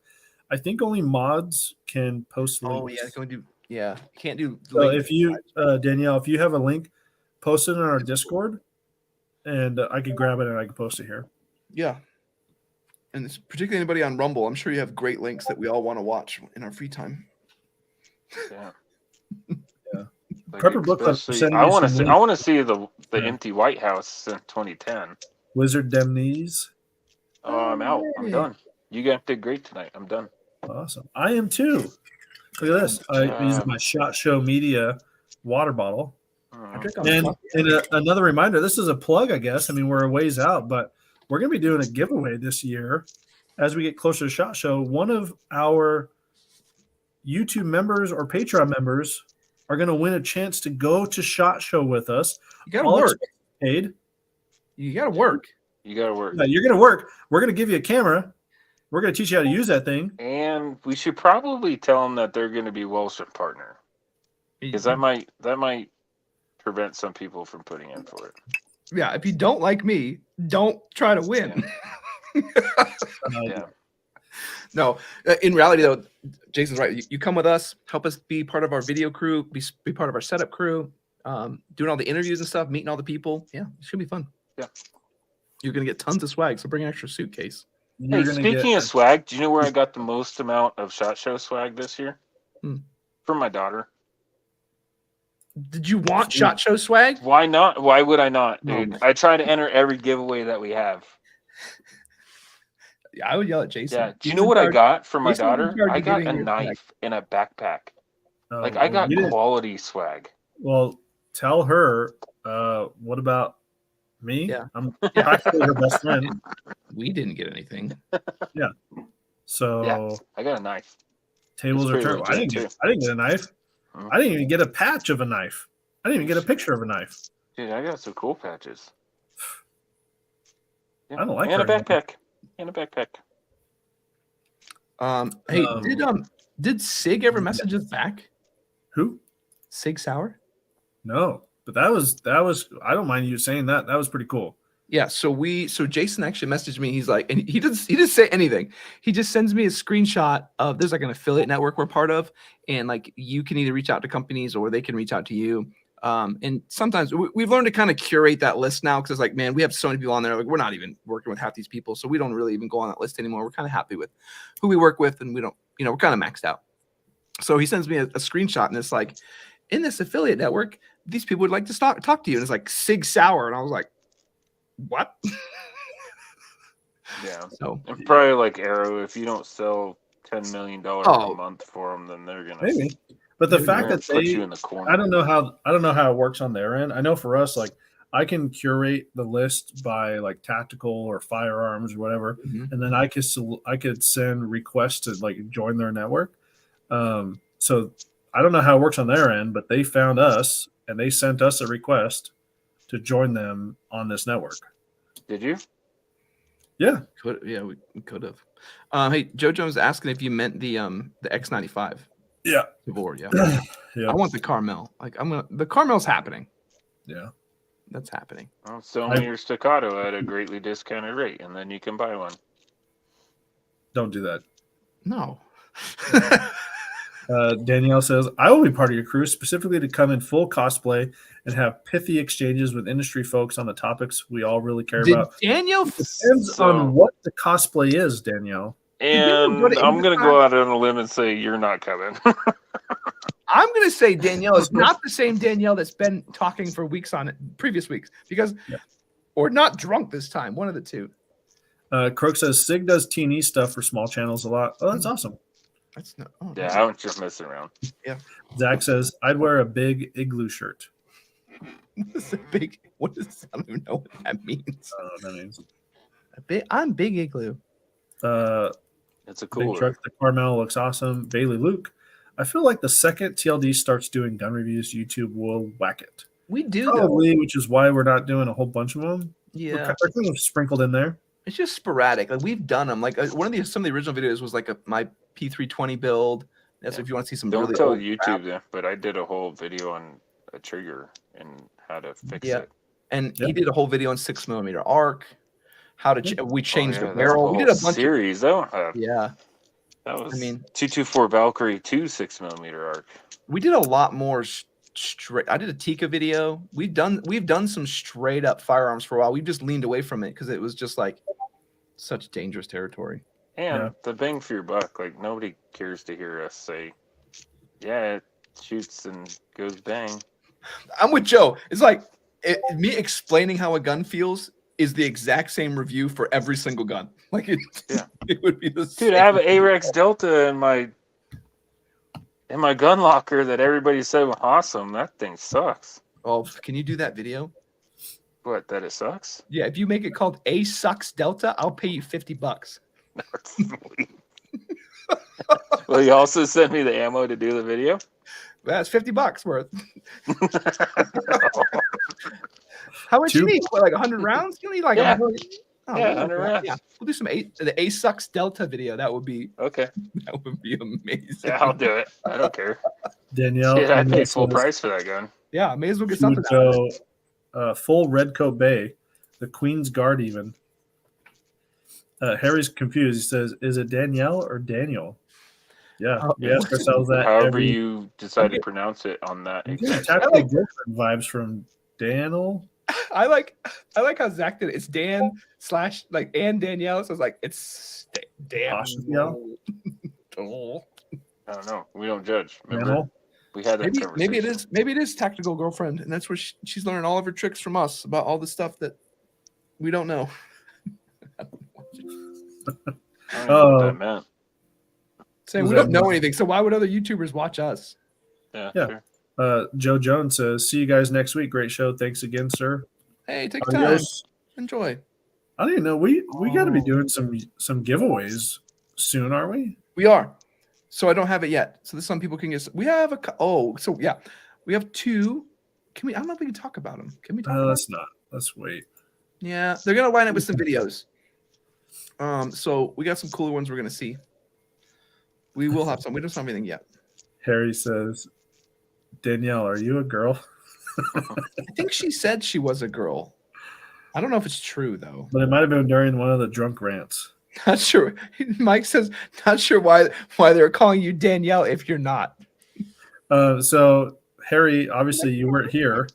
I think only mods can post links. Oh yeah, you can't do. So if you, Danielle, if you have a link, post it in our Discord, and I can grab it and I can post it here. Yeah. And it's particularly anybody on Rumble, I'm sure you have great links that we all want to watch in our free time. Yeah. Like Prepper Book I want to see the empty White House in 2010. Wizard Demnese. Oh, I'm out. I'm done. You guys did great tonight. I'm done. Awesome. I am too. Look at this. I used my SHOT Show Media water bottle. And another reminder, this is a plug, I guess. I mean, we're a ways out, but we're going to be doing a giveaway this year as we get closer to SHOT Show. One of our YouTube members or Patreon members are going to win a chance to go to SHOT Show with us. You got to work. Paid. You got to work. You got to work. Yeah, you're going to work. We're going to give you a camera. We're going to teach you how to use that thing. And we should probably tell them that they're going to be Wilson partner, because that might prevent some people from putting in for it. Yeah, if you don't like me, don't try to win. Yeah. No, in reality, though, Jason's right. You come with us, help us be part of our video crew, be part of our setup crew. doing all the interviews and stuff, meeting all the people. Yeah, it should be fun. Yeah. You're going to get tons of swag, so bring an extra suitcase. Hey, speaking of swag, do you know where I got the most amount of SHOT Show swag this year? From my daughter. Did you want SHOT Show swag? Why not? Why would I not, dude? I try to enter every giveaway that we have. Yeah, I would yell at Jason. Yeah. Do you know what I got from my daughter? I got a knife and a backpack. Like, I got quality swag. Well, tell her, what about me? Yeah. I'm actually her best friend. We didn't get anything. Yeah. So yeah, I got a knife. Tables are turned. I didn't get a knife. I didn't even get a patch of a knife. I didn't even get a picture of a knife. Dude, I got some cool patches. Yeah. I don't like and a backpack. And a backpack. Hey, did Sig ever message us back? Who? Sig Sauer? No, but that was I don't mind you saying that. That was pretty cool. Yeah, so Jason actually messaged me. He's like, and he doesn't say anything. He just sends me a screenshot of there's like an affiliate network we're part of, and like you can either reach out to companies or they can reach out to you. And sometimes we've learned to kind of curate that list now because it's like, man, we have so many people on there. Like we're not even working with half these people, so we don't really even go on that list anymore. We're kind of happy with who we work with, and we don't, we're kind of maxed out. So he sends me a screenshot, and it's like, in this affiliate network, these people would like to talk to you, and it's like Sig Sauer, and I was like, what? Yeah. So and probably like Arrow, if you don't sell $10 million a month for them, then they're gonna maybe. But the fact that put you in the corner. I don't know how it works on their end. I know for us, like I can curate the list by like tactical or firearms or whatever, and then I could send requests to like join their network. So I don't know how it works on their end, but they found us and they sent us a request to join them on this network. Did you? Yeah. We could have. Hey, Joe Jones asking if you meant the X95. Yeah. Board, yeah. Yeah. I want the Carmel. Like the Carmel's happening. Yeah. That's happening. Well, sell me your Staccato at a greatly discounted rate, and then you can buy one. Don't do that. No. Danielle says, I will be part of your crew specifically to come in full cosplay and have pithy exchanges with industry folks on the topics we all really care about. Danielle depends on what the cosplay is, Danielle. And I'm going to go out on a limb and say you're not coming. I'm going to say Danielle is not the same Danielle that's been talking for weeks on it, previous weeks, because or not drunk this time, one of the two. Croak says, Sig does T&E stuff for small channels a lot. Oh, that's awesome. That's not. I was just messing around. Yeah. Zach says, I'd wear a big igloo shirt. What is? I don't even know what that means. I don't know what that means. I'm big igloo. It's a cool truck. The Carmel looks awesome. Bailey Luke. I feel like the second TLD starts doing gun reviews, YouTube will whack it. We do, probably, which is why we're not doing a whole bunch of them. Yeah, they're kind of sprinkled in there. It's just sporadic. Like we've done them. Like some of the original videos was like my P320 build. That's if you want to see some. Don't really tell old YouTube crap. That, but I did a whole video on a trigger and how to fix it. And he did a whole video on 6mm arc. How to we changed the that's barrel. We did a bunch series. That was. I mean, 224 Valkyrie 2 6mm arc. We did a lot more straight. I did a Tika video. We've done some straight up firearms for a while. We've just leaned away from it because it was just like such dangerous territory. And the bang for your buck, like nobody cares to hear us say, "Yeah, it shoots and goes bang." I'm with Joe. It's like me explaining how a gun feels is the exact same review for every single gun. Like it would be the same. Dude, I have an AREX Delta in my gun locker that everybody said was awesome. That thing sucks. Oh, can you do that video? What? That it sucks? Yeah, if you make it called A Sucks Delta, I'll pay you $50. Will you also send me the ammo to do the video? That's $50 worth. How much you need? What, like 100 rounds? You need like 100. Oh, 100 rounds. Yeah, we'll do some the A Sucks Delta video. That would be okay. That would be amazing. Yeah, I'll do it. I don't care. Danielle, I paid full price for that gun. Yeah, may as well get something out of it. Full Redcoat Bay, the Queen's Guard even. Harry's confused. He says, "Is it Danielle or Daniel?" Yeah, we ask ourselves that. However you decide to pronounce it on that. Tactical girlfriend vibes from Daniel. I like how Zach did it. It's Dan / like and Danielle. So it's like it's Dan. I don't know. We don't judge. Remember, we had that conversation. Maybe it is tactical girlfriend, and that's where she's learning all of her tricks from us about all the stuff that we don't know. I don't know what that meant. Saying we don't know anything, so why would other YouTubers watch us? Yeah. Sure. Joe Jones says, "See you guys next week. Great show. Thanks again, sir." Hey, take time. Enjoy. I didn't know we got to be doing some giveaways soon, aren't we? We are. So I don't have it yet. So some people can get. We have we have 2. Can we? I don't know if we can talk about them. Can we talk? Let's not. Let's wait. Yeah, they're gonna line up with some videos. So we got some cooler ones we're gonna see. We will have some. We don't have anything yet. Harry says, "Danielle, are you a girl?" I think she said she was a girl. I don't know if it's true though. But it might have been during one of the drunk rants. Not sure. Mike says, not sure why they're calling you Danielle if you're not. So Harry, obviously you weren't here.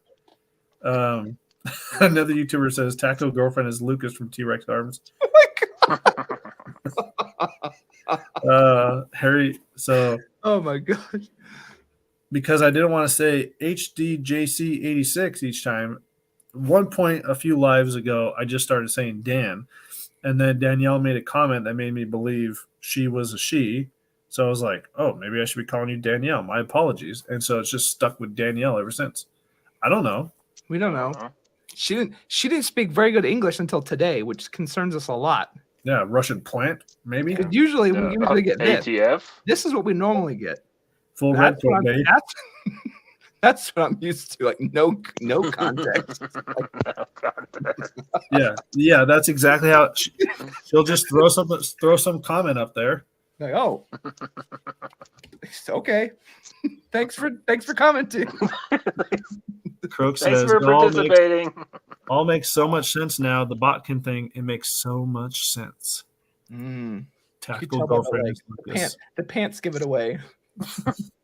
Another YouTuber says tactical girlfriend is Lucas from T-Rex Arms. Oh my god. Harry, so oh my god. Because I didn't want to say HDJC86 each time. One point a few lives ago, I just started saying Dan. And then Danielle made a comment that made me believe she was a she. So I was like, oh, maybe I should be calling you Danielle. My apologies. And so it's just stuck with Danielle ever since. I don't know. We don't know. She didn't speak very good English until today, which concerns us a lot. Yeah, Russian plant, maybe. Usually we get this. ATF. This is what we normally get. Full red pill, baby. That's what I'm used to. Like no context. No context. Yeah, that's exactly how she'll just throw some comment up there. Like, oh, okay. Thanks for commenting. Croak Thanks says, for participating. All makes so much sense now. The botkin thing, it makes so much sense. Tactical girlfriend. The pants give it away.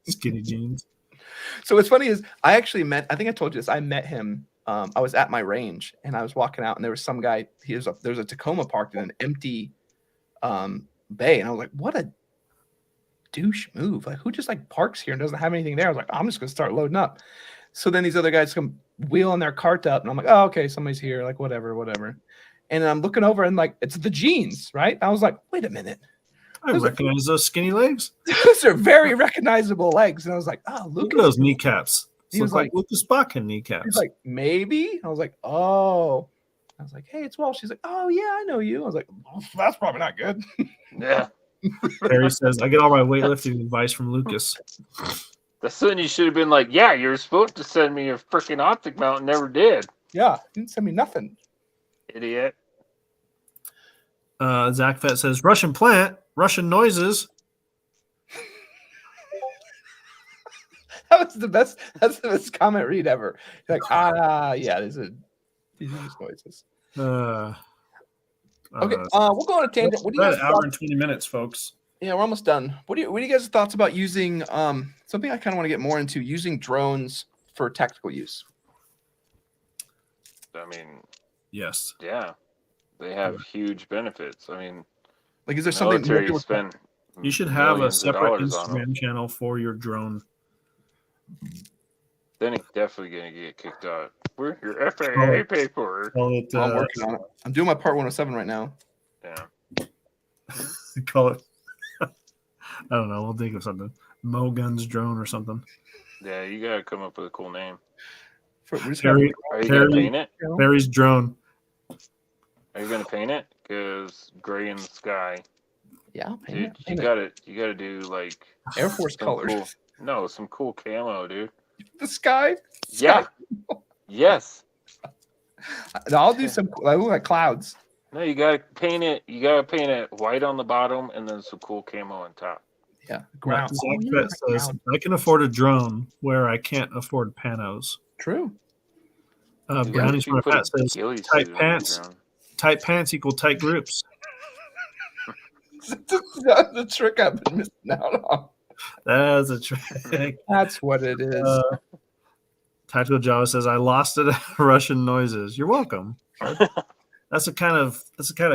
Skinny jeans. So what's funny is I think I told you this. I met him. I was at my range and I was walking out and there was some guy. There's a Tacoma parked in an empty bay, and I was like, "What a douche move! Like, who just like parks here and doesn't have anything there?" I was like, "I'm just gonna start loading up." So then these other guys come wheeling their cart up, and I'm like, "Oh, okay, somebody's here." Like, whatever. And I'm looking over and like it's the jeans, right? I was like, "Wait a minute." I recognize those skinny legs. Those are very recognizable legs. And I was like, oh, look at those kneecaps. He was like Lucas Bakken kneecaps. He's like, maybe. I was like, oh. I was like, hey, it's Walt. She's like, oh, yeah, I know you. I was like, oh, that's probably not good. Yeah. Harry says, I get all my weightlifting advice from Lucas. That's when you should have been like, yeah, you were supposed to send me a freaking optic mount and never did. Yeah, didn't send me nothing. Idiot. Zach Fett says, Russian plant. Russian noises. That's the best comment read ever. Like, yeah, these are just noises. Okay, we'll go on a tangent. What do you guys? An hour and 20 minutes, folks. Yeah, we're almost done. What do you guys' thoughts about using something I kind of want to get more into, using drones for tactical use? I mean, yes. Yeah, they have huge benefits. I mean, like, is there something you should have a separate Instagram channel for your drone? Then he's definitely gonna get kicked out. Where's your FAA paper? I'm working on it. I'm doing my part 107 right now. Yeah. Call it. I don't know. We'll think of something. Mo Guns drone or something. Yeah, you gotta come up with a cool name. Are you gonna paint it? Barry's drone. Are you gonna paint it? Because gray in the sky. Yeah, I'll paint it. You gotta do like Air Force colors. Some cool camo, dude. The sky? Yeah. Yes. I'll do some. I look like clouds. No, you gotta paint it. You gotta paint it white on the bottom and then some cool camo on top. Yeah. Ground. Says, I can afford a drone where I can't afford panos. True. Brownies from Fat says tight pants. Tight pants equal tight groups. That's the trick I've been missing out on. That's a trick. That's what it is. Tactical Java says, "I lost it at Russian noises." You're welcome. That's a kind of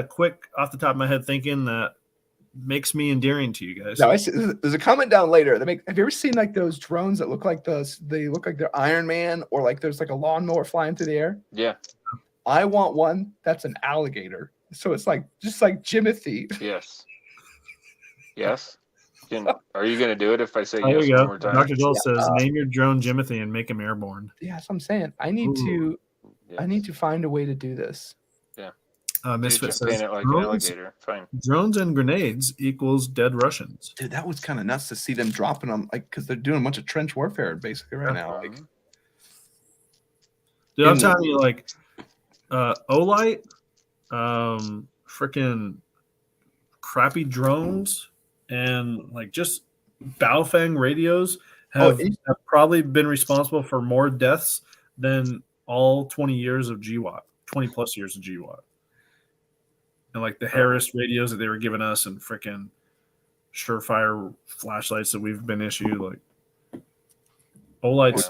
quick off the top of my head thinking that makes me endearing to you guys. No, I see, there's a comment down later. Have you ever seen like those drones that look like they look like they're Iron Man, or like there's like a lawnmower flying through the air? Yeah. I want one that's an alligator. So it's like just like Jimothy. Yes. Yes. Are you going to do it if I say There yes you one go. more time? Dr. Joel says, "Name your drone Jimothy and make him airborne." Yeah, that's what I'm saying. I need to find a way to do this. Yeah. Misfit says, paint it like an alligator. Fine. "Drones and grenades equals dead Russians." Dude, that was kind of nuts to see them dropping them, like, because they're doing a bunch of trench warfare basically right now. Like, Dude, I'm telling you, like, Olight, freaking crappy drones, and like just Baofeng radios have probably been responsible for more deaths than all 20 years of GWAT, 20 plus years of GWAT. And like the Harris radios that they were giving us, and freaking Surefire flashlights that we've been issued, like Olight's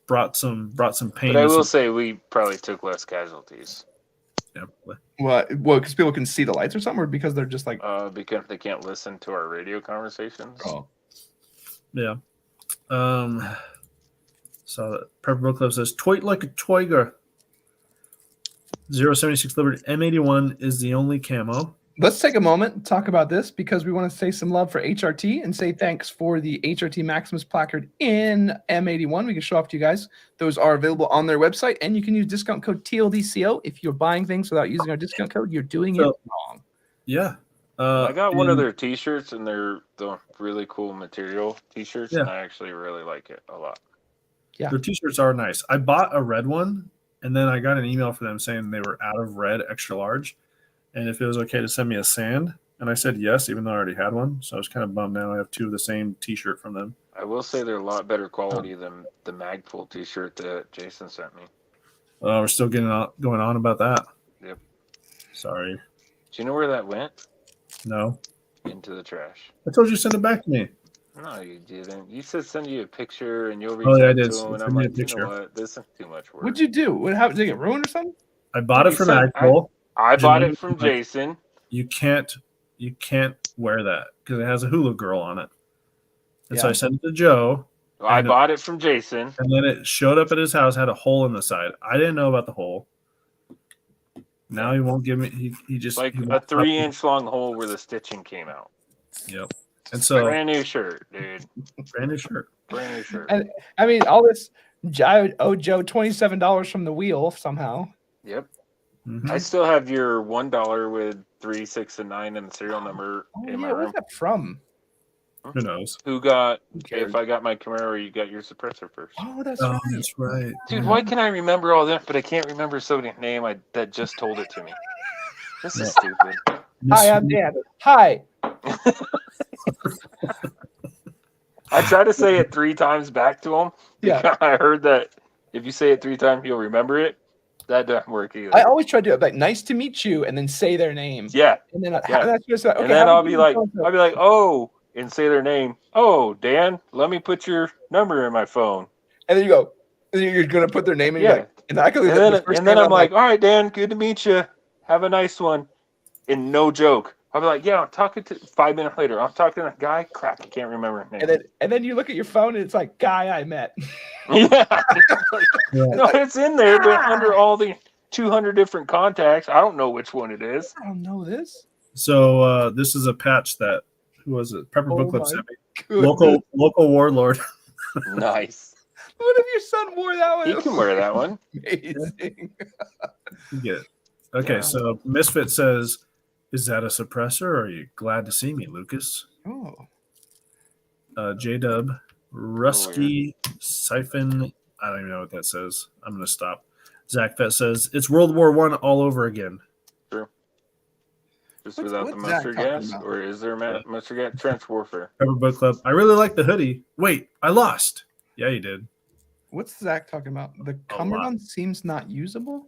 brought some pain. But I will say we probably took less casualties. Yeah. Well, because people can see the lights or something, or because they're just like because they can't listen to our radio conversations. Oh. Yeah. So Prepper Book Club says, "Toit like a Toiger." 076 Liberty M81 is the only camo. Let's take a moment and talk about this, because we want to say some love for HRT and say thanks for the HRT Maximus placard in M81. We can show off to you guys. Those are available on their website, and you can use discount code TLDCO. If you're buying things without using our discount code, you're doing it wrong. Yeah. I got one of their t-shirts, and they're the really cool material t-shirts, and I actually really like it a lot. Yeah. Their t-shirts are nice. I bought a red one, and then I got an email from them saying they were out of red extra large, and if it was okay to send me a sand. And I said yes, even though I already had one. So I was kind of bummed now I have two of the same t-shirt from them. I will say they're a lot better quality than the Magpul t-shirt that Jason sent me. We're still going on about that. Yep. Sorry. Do you know where that went? No. Into the trash. I told you to send it back to me. No, you didn't. You said send you a picture and you'll reach out to him. And I'm like, you know what? This is too much work. What'd you do? What happened? Did it get ruined or something? I bought it from Magpul. I bought it from Jason. You can't wear that because it has a hula girl on it. And so I sent it to Joe. I bought it from Jason. And then it showed up at his house, had a hole in the side. I didn't know about the hole. Now he won't give me. He just like a 3-inch long hole where the stitching came out. Yep. And so brand new shirt, dude. Brand new shirt. And I mean, all this. I owe Joe $27 from the wheel somehow. Yep. Mm-hmm. I still have your $1 with 3, 6, and 9 and the serial number in my room. Where's that from? Who knows? Who got? If I got my Camaro, you got your suppressor first. Oh, that's right. That's right. Dude, why can I remember all that, but I can't remember somebody's name that just told it to me? This is stupid. Hi, I'm Dan. Hi. I tried to say it 3 times back to him. Yeah. I heard that if you say it 3 times, you'll remember it. That doesn't work either. I always try to do it like nice to meet you and then say their name. Yeah. And then that's just like, okay, and then I'll be like, oh, and say their name. Oh, Dan, let me put your number in my phone. And then you go, you're gonna put their name in. Yeah. Like, and I could. And then I'm like, all right, Dan, good to meet you. Have a nice one. And no joke, I'll be like, yeah, I'm talking to 5 minutes later. I'm talking to that guy. Crap, I can't remember his name. And then you look at your phone and it's like, guy I met. Yeah. No, it's in there, but under all the 200 different contacts, I don't know which one it is. I don't know this. So this is a patch that who was it? Pepper Book Club sent me. Local warlord. Nice. What if your son wore that one? He can wear that one. Amazing. You get it. Okay, so Misfit says, "Is that a suppressor? Or are you glad to see me, Lucas?" Oh. J Dub, Rusky Siphon. I don't even know what that says. I'm gonna stop. Zach Fett says it's World War I all over again. True. Just without the mustard gas, or is there mustard gas? Trench warfare. Pepper Book Club. I really like the hoodie. Wait, I lost. Yeah, you did. What's Zach talking about? The Cumberland seems not usable.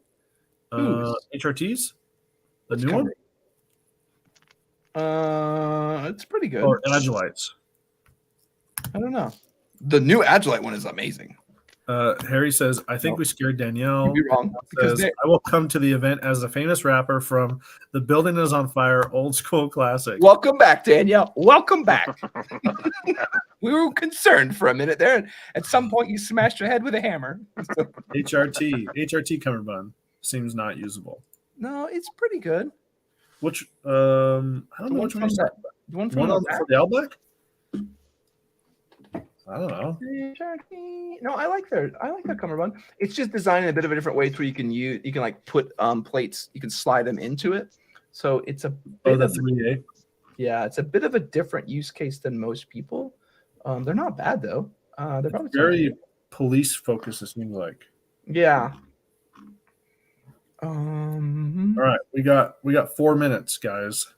HRTs? The new one? It's pretty good. Or Agilites? I don't know. The new Agilite one is amazing. Harry says, I think we scared Danielle. You'd be wrong. Because Says, I will come to the event as a famous rapper from The Building Is on Fire, old school classic. welcome back, Danielle. Welcome back. We were concerned for a minute there. And at some point, you smashed your head with a hammer. HRT cummerbund seems not usable. No, it's pretty good. Which I don't know which one. The one from One the on back? for the Outback? I don't know. No, I like their cummerbund. It's just designed in a bit of a different way, where you can like put plates, you can slide them into it. So it's a bit the 3A. Yeah, it's a bit of a different use case than most people. They're not bad though. They're probably Very police focused, it seems like. yeah. All right, we got 4 minutes, guys.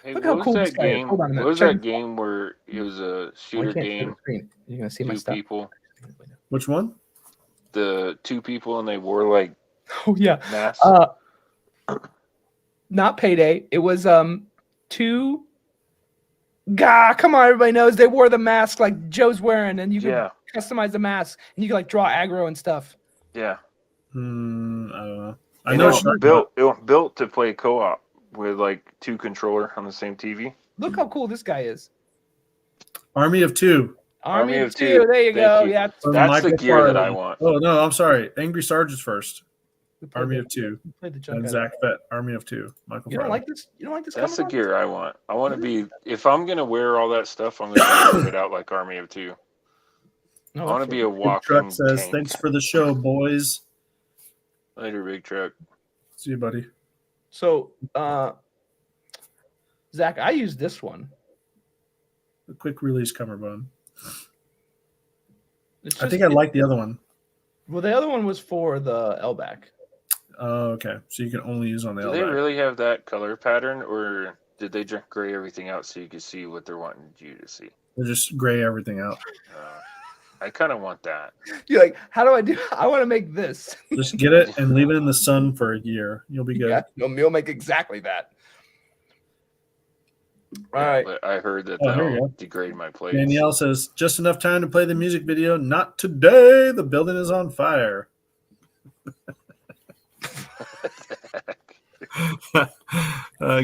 Hey, Look what how was cool that this guy is. game? Hold on a minute. What was Check that this game where it was a shooter game? You're gonna see my Two stuff. people, Which one? the two people, and they wore like Oh yeah. masks. Not Payday. It was two. Gah, come on, everybody knows they wore the mask like Joe's wearing, and you could customize the mask, and you could like draw aggro and stuff. Yeah. I don't know. I And know it was built to play co-op with like two controller on the same TV. Look how cool this guy is. Army of Two. Army of Two. There you go. Yeah, That's the gear that I want. Oh no, I'm sorry. Angry Sergeant's first. Army of Two. And Zach Fett. Army of Two. Michael. You don't like this? You don't like this? That's the gear I want. I want to be. If I'm gonna wear all that stuff, I'm gonna wear it out like Army of Two. I want to be a walking. Truck says, tank. "Thanks for the show, boys." Later, big truck. See you, buddy. So, Zach, I use this one. The quick release cummerbund. It's I think I like the other one. Well, the other one was for the LBAC. Oh, okay. So you can only use on the Do LBAC. they really have that color pattern, or did they just gray everything out so you could see what they're wanting you to see? They just gray everything out. I kind of want that. You're like, how do I do? I want to make this. Just get it and leave it in the sun for a year. You'll be good. Yeah, you'll make exactly that. All right. But I heard that here you they'll go. degrade my plates. Danielle says, just enough time to play the music video. Not today. The building is on fire.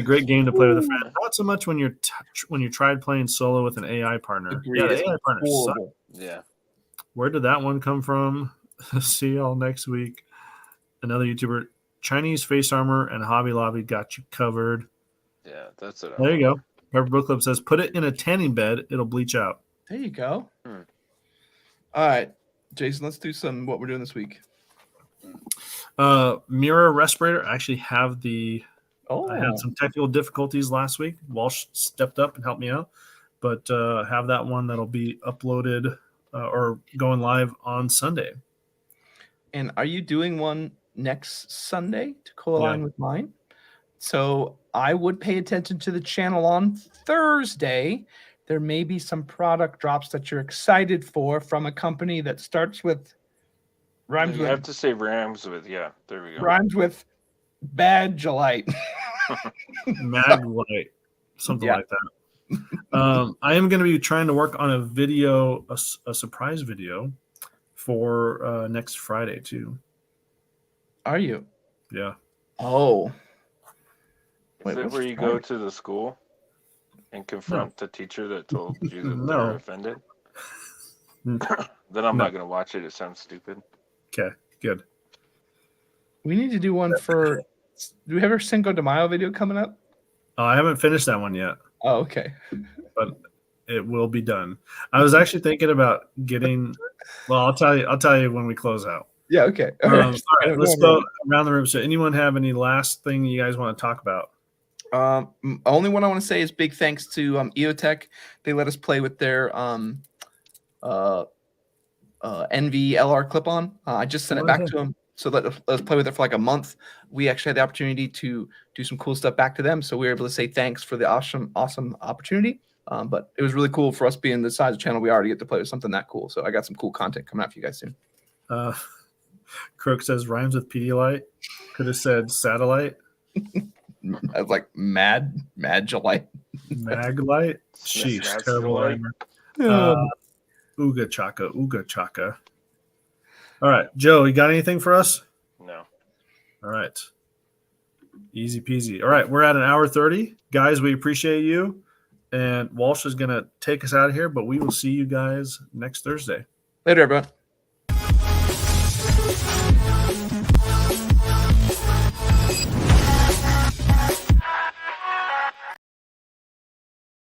Great game to play with a friend. Not so much when you tried playing solo with an AI partner. Agreed. Yeah, the AI partner suck. Yeah. Where did that one come from? See y'all next week. Another YouTuber. Chinese face armor and Hobby Lobby got you covered. Yeah, that's it. There you go. Pepper Book Club says, put it in a tanning bed. It'll bleach out. There you go. All right, Jason, let's do what we're doing this week. Mirror respirator. I actually have I had some technical difficulties last week. Walsh stepped up and helped me out. But have that one that'll be uploaded or going live on Sunday. And are you doing one next Sunday to co-align with mine? So I would pay attention to the channel on Thursday. There may be some product drops that you're excited for from a company that starts with rhymes You with have to say rhymes with, yeah. There we go. rhymes with Badgelite. Maglite, something like that. I am going to be trying to work on a video, a surprise video for next Friday too. Are you? Yeah. Oh. Is it where you go to the school and confront the teacher that told you that they're offended? Then I'm not going to watch it. It sounds stupid. Okay, good. We need to do one for. Do we have our Cinco de Mayo video coming up? I haven't finished that one yet. Oh, okay. But it will be done. I was actually thinking about getting. Well, I'll tell you when we close out. Yeah. Okay. All right, let's go around the room. So, anyone have any last thing you guys want to talk about? Only one I want to say is big thanks to EOTech. They let us play with their NV LR clip-on. I just sent it back to them, so let us play with it for like a month. We actually had the opportunity to do some cool stuff back to them, so we were able to say thanks for the awesome opportunity. But it was really cool for us being the size of channel we are to get to play with something that cool. So I got some cool content coming out for you guys soon. Crook says rhymes with Pedialyte. Could have said satellite. I was like Magellite. Maglite. Sheesh, That's terrible right. armor. Ooga chaka. All right, Joe, you got anything for us? No. All right. Easy peasy. All right, we're at an hour 30. Guys, we appreciate you. And Walsh is going to take us out of here, but we will see you guys next Thursday. Later, everyone.